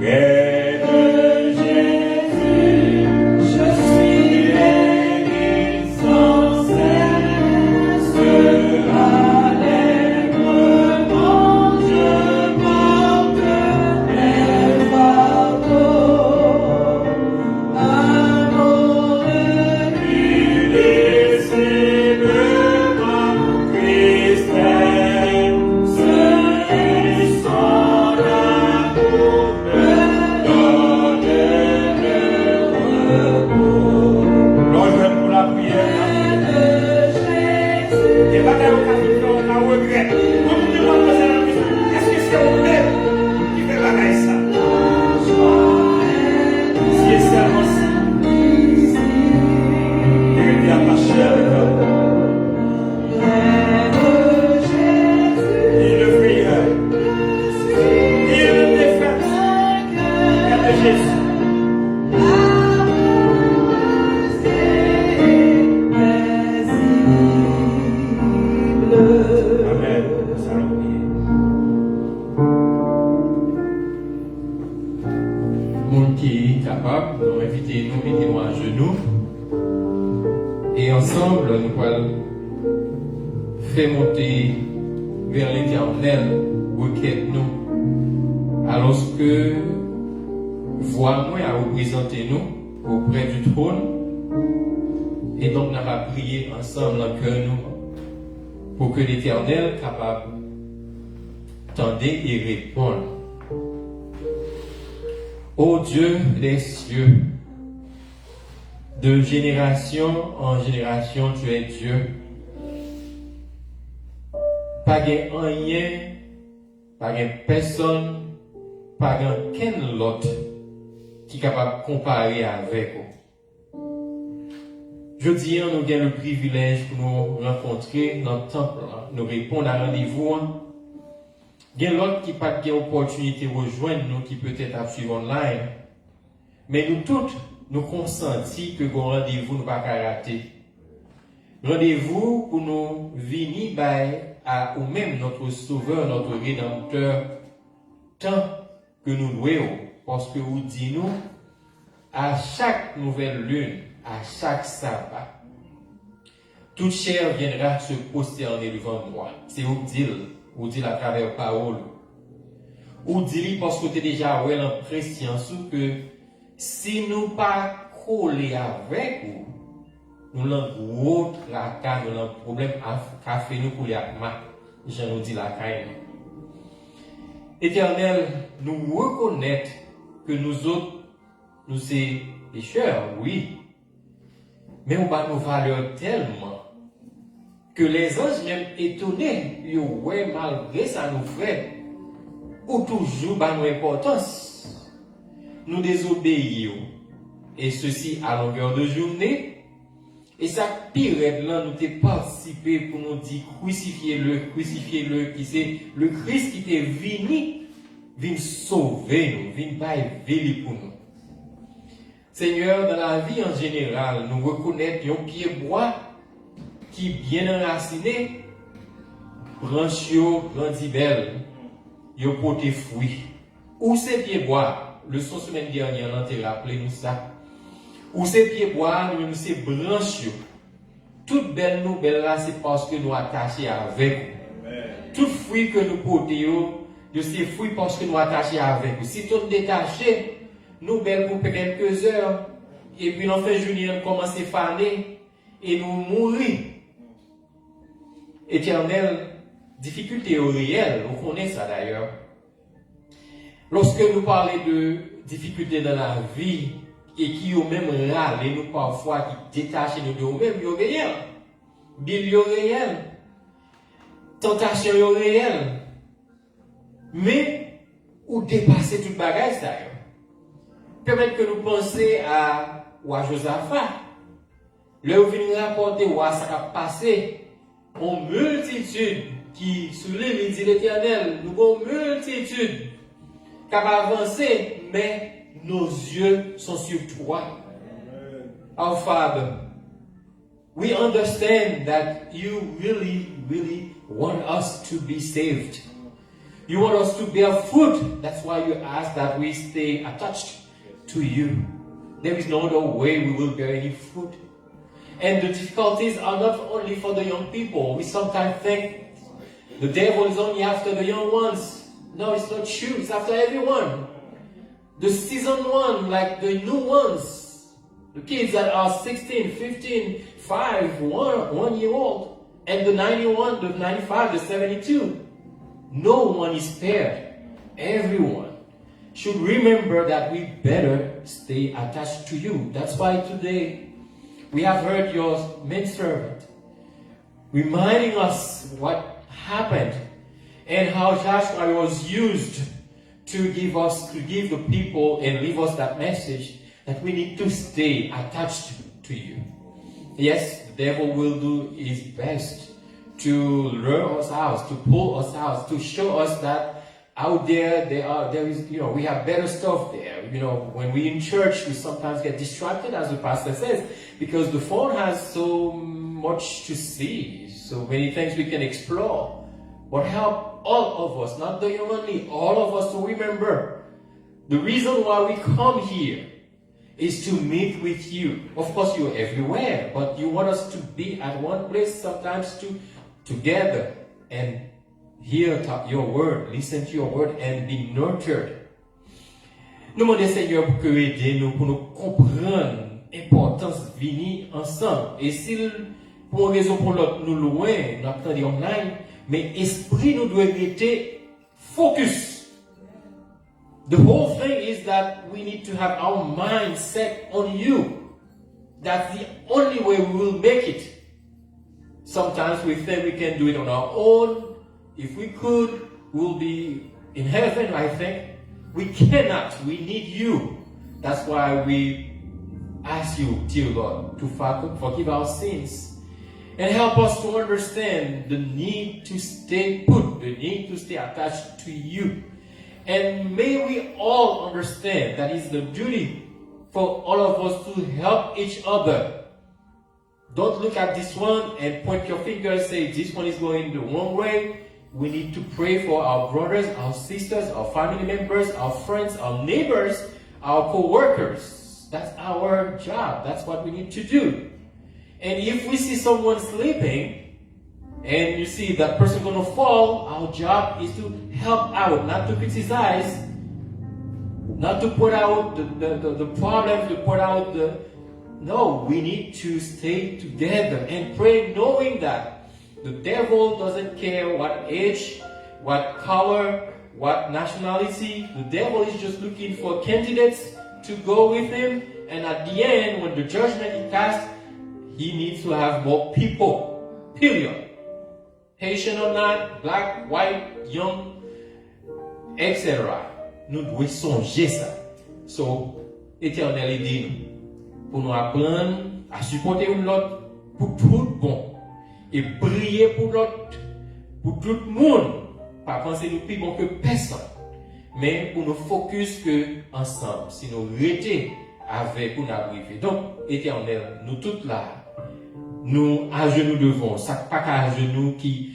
près de Jésus, je suis béni sans cesse. Allègrement je porte mes fardeaux. Amoureux Si capable, nous inviter nous, mettez-nous à genoux. Et ensemble, nous allons faire monter vers l'Éternel, requête nous. Alors que voix moi à représenter nous auprès du trône. Et donc, nous allons prier ensemble dans le cœur nous pour que l'Éternel soit capable d'entendre et répondre. Ô Dieu des cieux, de génération en génération, tu es Dieu. Pas de rien, pas de personne, pas de quel l'autre qui est capable de comparer avec vous. Je dis, nous avons le privilège pour nous rencontrer dans le temple, nous répondre à rendez-vous. Il y a l'autre qui n'a pas d'opportunité de rejoindre nous, qui peut-être à suivre online. Mais nous tous, nous consentons que le rendez-vous ne va pas rater. Rendez-vous pour nous venir à ou même notre Sauveur, notre Rédempteur, tant que nous louons. Parce que vous dites nous, à chaque nouvelle lune, à chaque sabbat, toute chair viendra se prosterner devant moi. C'est vous dit à travers parole. Ou dit parce que tu es déjà en préscience que si nous pas collés avec vous, nous avons gros tracas, nous avons problème à faire nous pour les acmas. Je nous dis la caille. Éternel, nous reconnaître que nous autres, nous sommes pécheurs, oui. Mais on bat nos valeurs tellement que les anges même étonnés, ouais, malgré ça nous fait, ou toujours bat nos importance. Nous désobéissons. Et ceci à longueur de journée. Et ça pire là, nous t'ai participé pour nous dire crucifiez-le, qui c'est le Christ qui t'est venu sauver nous, venu bailler pour nous. Seigneur, dans la vie en général, nous reconnaissons un pied bois qui bien enraciné, branche grandit belle, yo porté fruit. Où ces pieds bois, le son semaine dernière, on t'a rappelé nous ça. Où ces pieds bois, nous ces branches, toute belle nous belle là, c'est parce que nous attachés avec vous. Tout fruit que nous portons, de ces fruits parce que nous attachés avec vous. Si tout détaché, nous belle pour quelques heures, et puis l'enfant Julien commence à faner, et nous mourir. Éternel, difficulté réelle, on connaît ça d'ailleurs. Lorsque nous parlons de difficultés dans la vie, et qui ont même râlé nous parfois, qui détachent nous de nous-mêmes, ils sont réels. Bill est réel. Tentation est réelle. Mais, ou dépasser toute bagage d'ailleurs. Permettre que nous pensions à Josaphat. Là où vient rapporter à ça a passé, en multitude qui soulève les dit l'Éternel, nous avons multitude qui va avancer, mais nos yeux sont sur toi. Our Father, we understand that you really, really want us to be saved. You want us to bear fruit. That's why you ask that we stay attached to you. There is no other way we will bear any fruit. And the difficulties are not only for the young people. We sometimes think the devil is only after the young ones. No, it's not true. It's after everyone. The seasoned one, like the new ones. The kids that are 16, 15, 5, 1 year old. And the 91, the 95, the 72. No one is spared. Everyone should remember that we better stay attached to you. That's why today we have heard your maidservant reminding us what happened and how Joshua was used to give the people and leave us that message that we need to stay attached to you. Yes, the devil will do his best to lure us out, to pull us out, to show us that out there is, we have better stuff there. When we in church, we sometimes get distracted, as the pastor says, because the phone has so much to see, so many things we can explore. But help all of us, not the young only, all of us to remember the reason why we come here is to meet with you. Of course, you're everywhere, but you want us to be at one place sometimes together and hear your word, listen to your word, and be nurtured. Nous demandons Seigneur pour que aider nous, pour nous comprendre l'importance de venir ensemble. Et si pour une raison pour l'autre nous loin, nous attendons online, mais esprit nous doit être focus. The whole thing is that we need to have our mind set on you. That's the only way we will make it. Sometimes we think we can do it on our own. If we could, we'll be in heaven, I think. We cannot. We need you. That's why we ask you, dear Lord, to forgive our sins and help us to understand the need to stay put, the need to stay attached to you. And may we all understand that it's the duty for all of us to help each other. Don't look at this one and point your finger and say, this one is going the wrong way. We need to pray for our brothers, our sisters, our family members, our friends, our neighbors, our co-workers. That's our job. That's what we need to do. And if we see someone sleeping, and you see that person gonna fall, our job is to help out, not to criticize, not to put out the problem, to put out the... No, we need to stay together and pray knowing that the devil doesn't care what age, what color, what nationality. The devil is just looking for candidates to go with him. And at the end, when the judgment is cast, he needs to have more people. Period. Haitian or not, black, white, young, etc. Nous devons songer ça. So, Éternel aide-nous pour nous apprendre à supporter l'autre pour tout bon. Et prier pour l'autre, pour tout le monde. Pas penser nous plus bon que personne. Mais pour nous focus que ensemble. Si nous restons avec pour nous arriver. Donc, Éternel, nous tous là, nous à genoux devant. Ça pas qu'à genoux qui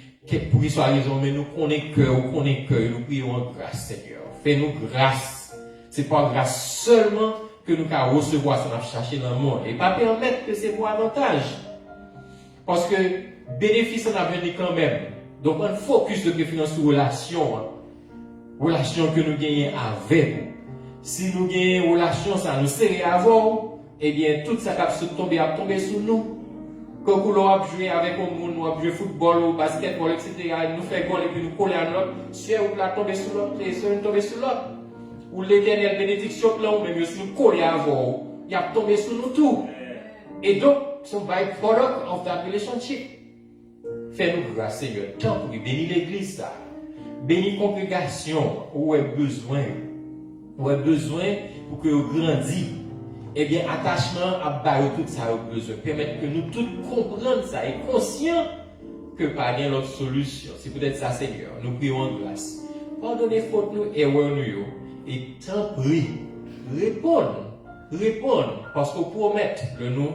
pour soit raison, mais nous connaissons cœur, nous prions en grâce, Seigneur. Fais-nous grâce. C'est pas grâce seulement que nous pouvons recevoir ce qu'on a cherché dans le monde. Et pas permettre que c'est pour avantage. Parce que bénéfice en a venu quand même. Donc on focus de préférence sur relation que nous gagnons avec vous. Si nous gagnons une relation, ça nous serre avant, eh bien tout ça va tomber sur nous. Quand vous l'avez joué avec un monde, nous avons joué football ou basketball, etc., nous fait goal et puis nous coller à l'autre, si vous la tomber sur l'autre, et si vous tomber sur l'autre, ou l'éternelle bénédiction là, ou même si nous coller avant, il a tombé sur nous tout. Et donc, c'est un byproduct of that relationship. Fais-nous grâce, Seigneur, tant pour bénir l'église, ça. Bénir la congrégation, où est besoin pour que vous grandissiez. Eh bien, attachement à barrer tout ça au besoin. Permettre que nous tous comprenions ça et conscients que pas bien l'autre solution. C'est peut-être ça, Seigneur. Nous prions en grâce. Pardonnez faute nous, erreur nous, et tant pis, répondre, parce qu'on promet que nous,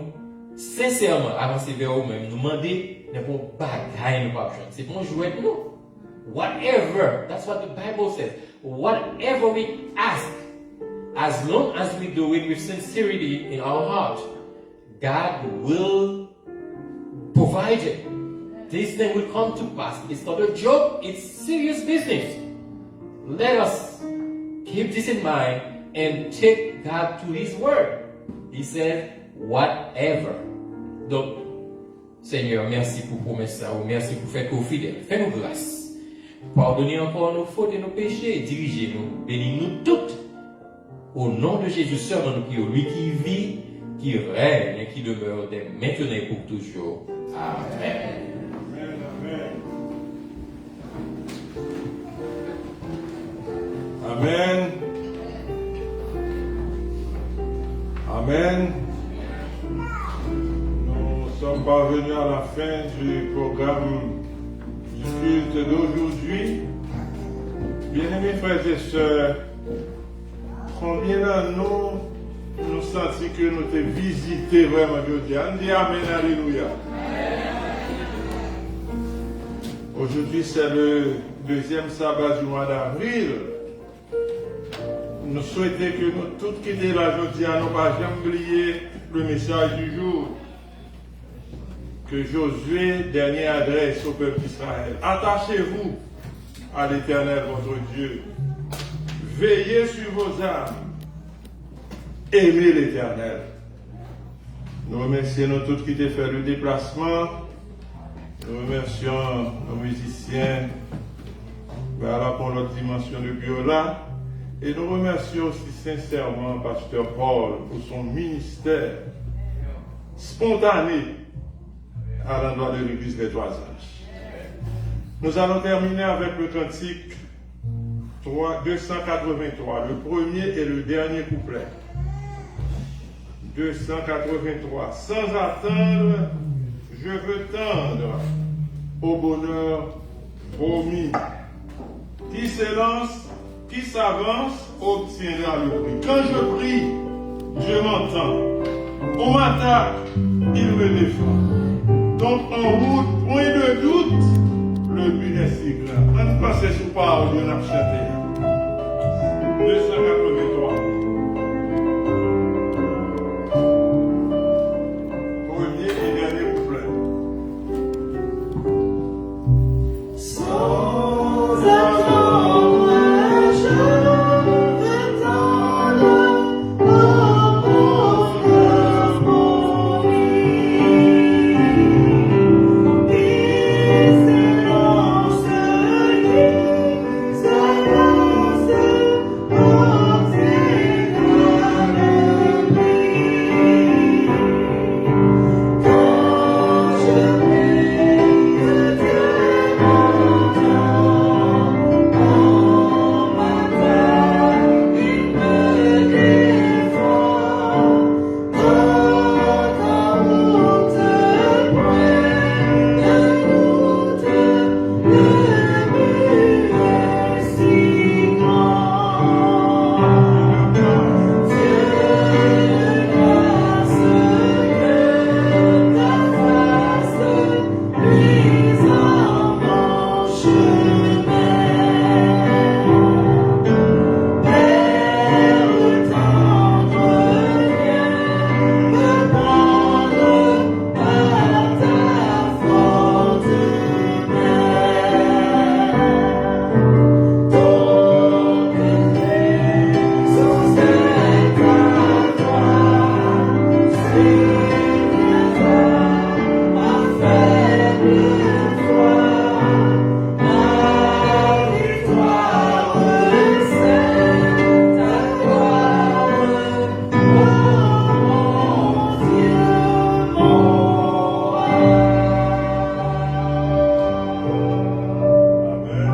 sincèrement, avancer vers vous-même, nous demander, ne pas bagaille, nous pas besoin. C'est bon jouer de nous. Whatever, that's what the Bible says. Whatever we ask, as long as we do it with sincerity in our heart, God will provide it. This thing will come to pass. It's not a joke, it's serious business. Let us keep this in mind and take God to His word. He said, whatever. Donc, Seigneur, merci pour promesse ça, merci pour faire que vous fidèles. Fais-nous grâce. Pardonnez encore nos fautes et nos péchés, dirigez-nous, bénis-nous toutes. Au nom de Jésus seul, nous prions, lui qui vit, qui règne et qui demeure dès maintenant et pour toujours. Amen. Amen. Amen. Nous sommes parvenus à la fin du programme du culte d'aujourd'hui. Bien-aimés frères et sœurs, combien de nous sentons que nous t'avons visité vraiment aujourd'hui? On dit Amen, Alléluia. Aujourd'hui, c'est le deuxième sabbat du mois d'avril. nous souhaitons que nous tous quitter la journée, nous ne pas jamais oublier le message du jour que Josué, dernière adresse au peuple d'Israël. Attachez-vous à l'Éternel votre Dieu. Veillez sur vos âmes. Aimez l'Éternel. Nous remercions nous tous qui ont fait le déplacement. Nous remercions nos musiciens pour notre dimension de Biola. Et nous remercions aussi sincèrement Pasteur Paul pour son ministère spontané à l'endroit de l'église des Trois Anges. Nous allons terminer avec le cantique 283, le premier et le dernier couplet. 283. Sans attendre, je veux tendre au bonheur promis. Qui s'élance, qui s'avance, obtiendra le prix. Quand je prie, Dieu m'entend. On m'attaque, il me défend. Donc en route, point de doute, le but est si grand. On passe sous parole, Dieu n'a chanté. 283. Premier et dernier couplet. Sans attendre, je veux tendre au bonheur promis. Qui s'élance, qui s'avance, obtiendra le prix. Quand je prie, Dieu m'entend. On m'attaque, il me défend. Donc en route, point de doute, le but est si grand. Dieu de grâce, que ta face luise en mon chemin. Père tendre, viens me prendre par ta forte main. Donc sans être à toi, suivra ma faible foi. Ma victoire c'est ta gloire, oh mon Dieu, mon roi. Amen.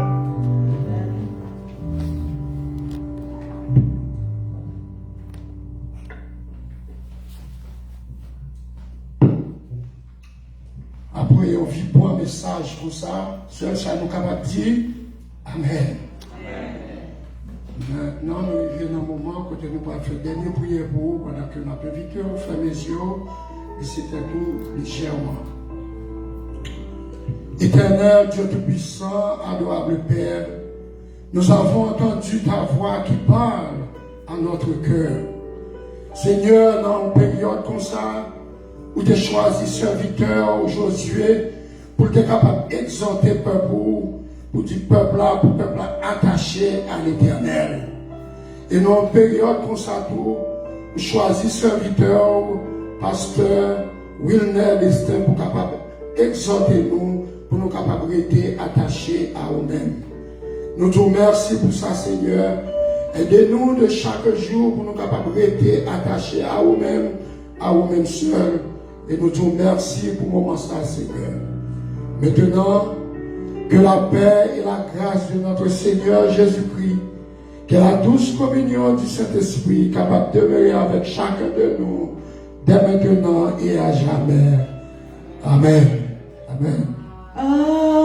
Après, on vit bon message comme ça, seul ça nous capable de dire Amen. Maintenant, nous arrivons dans un moment où nous allons faire dernière prière pour vous pendant que nous avons invité à faire mes yeux et c'était tout légèrement. Éternel Dieu Tout-Puissant, adorable Père, nous avons entendu ta voix qui parle à notre cœur. Seigneur, dans une période comme ça, où tu as choisi serviteur aujourd'hui pour être capable d'exhorter le peuple, pour dire peuple là attaché à l'Éternel. Et dans une période comme ça, tout, choisi serviteur, pasteur, Wilner Destin, pour capable d'exhorter nous, pour nous capables d'être attachés à nous-mêmes. Nous te remercions pour ça, Seigneur. Aidez-nous de chaque jour pour nous capables d'être attachés à nous-mêmes seuls. Et nous te remercions pour le moment ça, Seigneur. Maintenant, que la paix et la grâce de notre Seigneur Jésus-Christ, que la douce communion du Saint-Esprit capable de demeurer avec chacun de nous, dès maintenant et à jamais. Amen. Amen. Amen. Amen.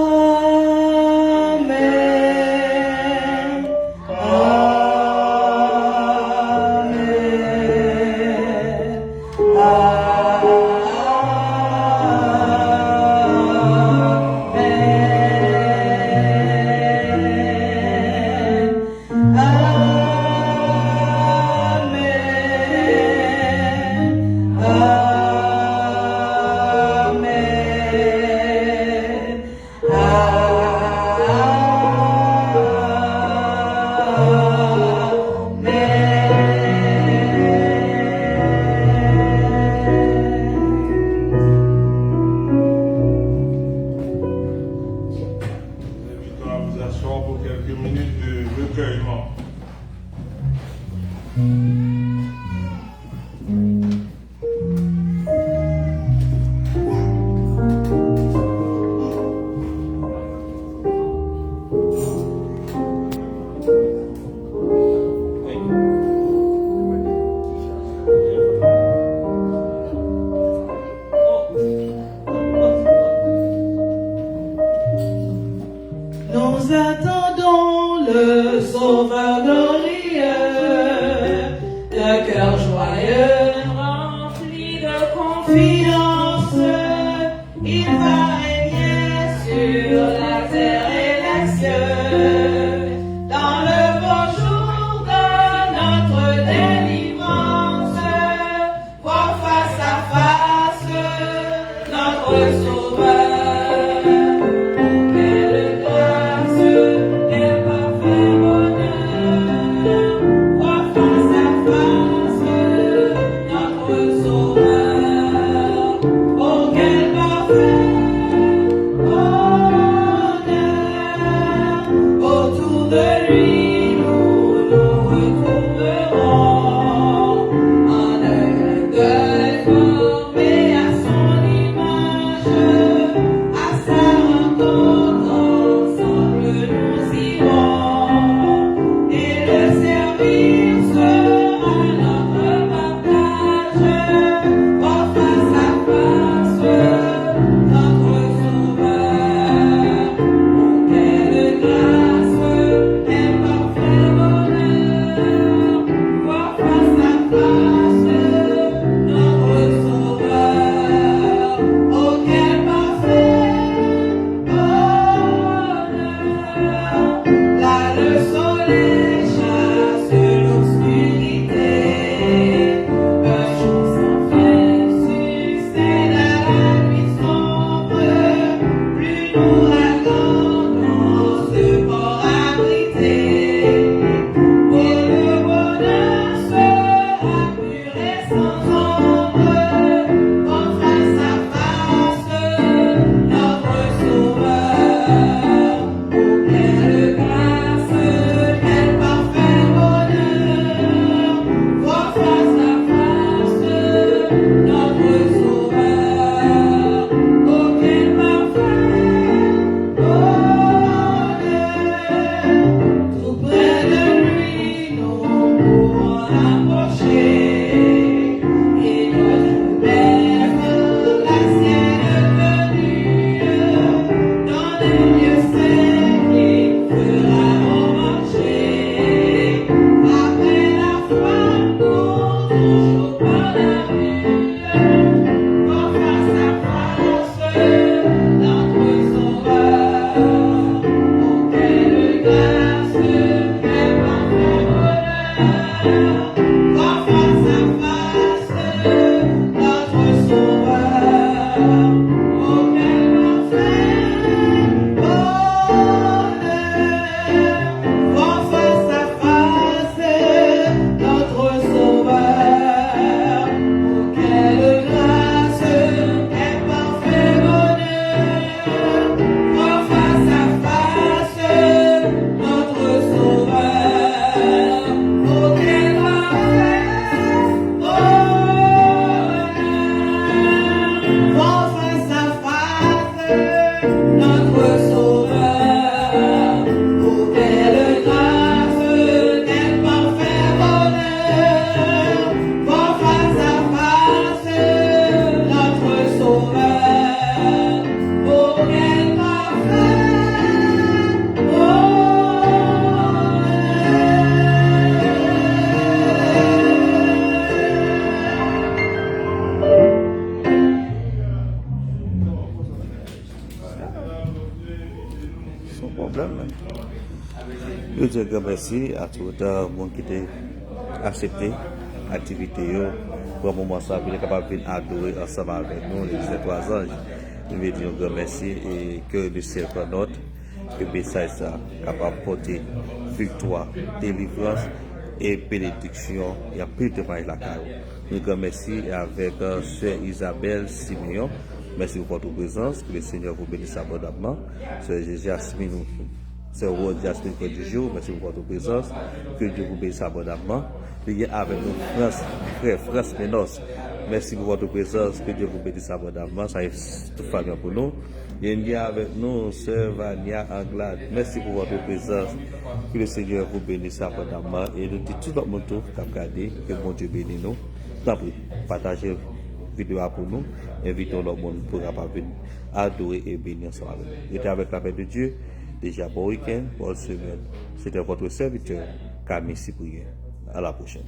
recueillement. Nous attendons le Sauveur glorieux, le cœur joyeux, rempli de confiance. Il va régner sur la terre et les cieux, dans le beau jour de notre délivrance. Voir face à face notre Sauveur. Je dis merci à tout le monde qui a accepté l'activité pour un moment ça, pour être capable d'adorer ensemble avec nous, les 3 anges. Nous veux dire un grand merci et que le ciel note, que le message ça capable de porter victoire, délivrance et bénédiction. Il y a plus de mal la caille. Nous grand merci avec Sœur Isabelle Simeon. Merci pour votre présence. Que le Seigneur vous bénisse abondamment. Sœur Jasmine C'est le rôle diasporique du jour. Merci pour votre présence. Que Dieu vous bénisse abondamment. Il y a avec nous France, frère France Ménos. Merci pour votre présence. Que Dieu vous bénisse abondamment. Ça est tout famille pour nous. Il y a avec nous sœur Vania Anglade. Merci pour votre présence. Que le Seigneur vous bénisse abondamment. Et nous disons tout le monde qui a regardé. Que bon Dieu bénisse nous. Partagez la vidéo pour nous. Invitons le monde pour venir adorer et bénir ensemble avec nous. J'étais avec la paix de Dieu. Déjà bon week-end, bonne semaine. C'était votre serviteur, Camille Cyprien. À la prochaine.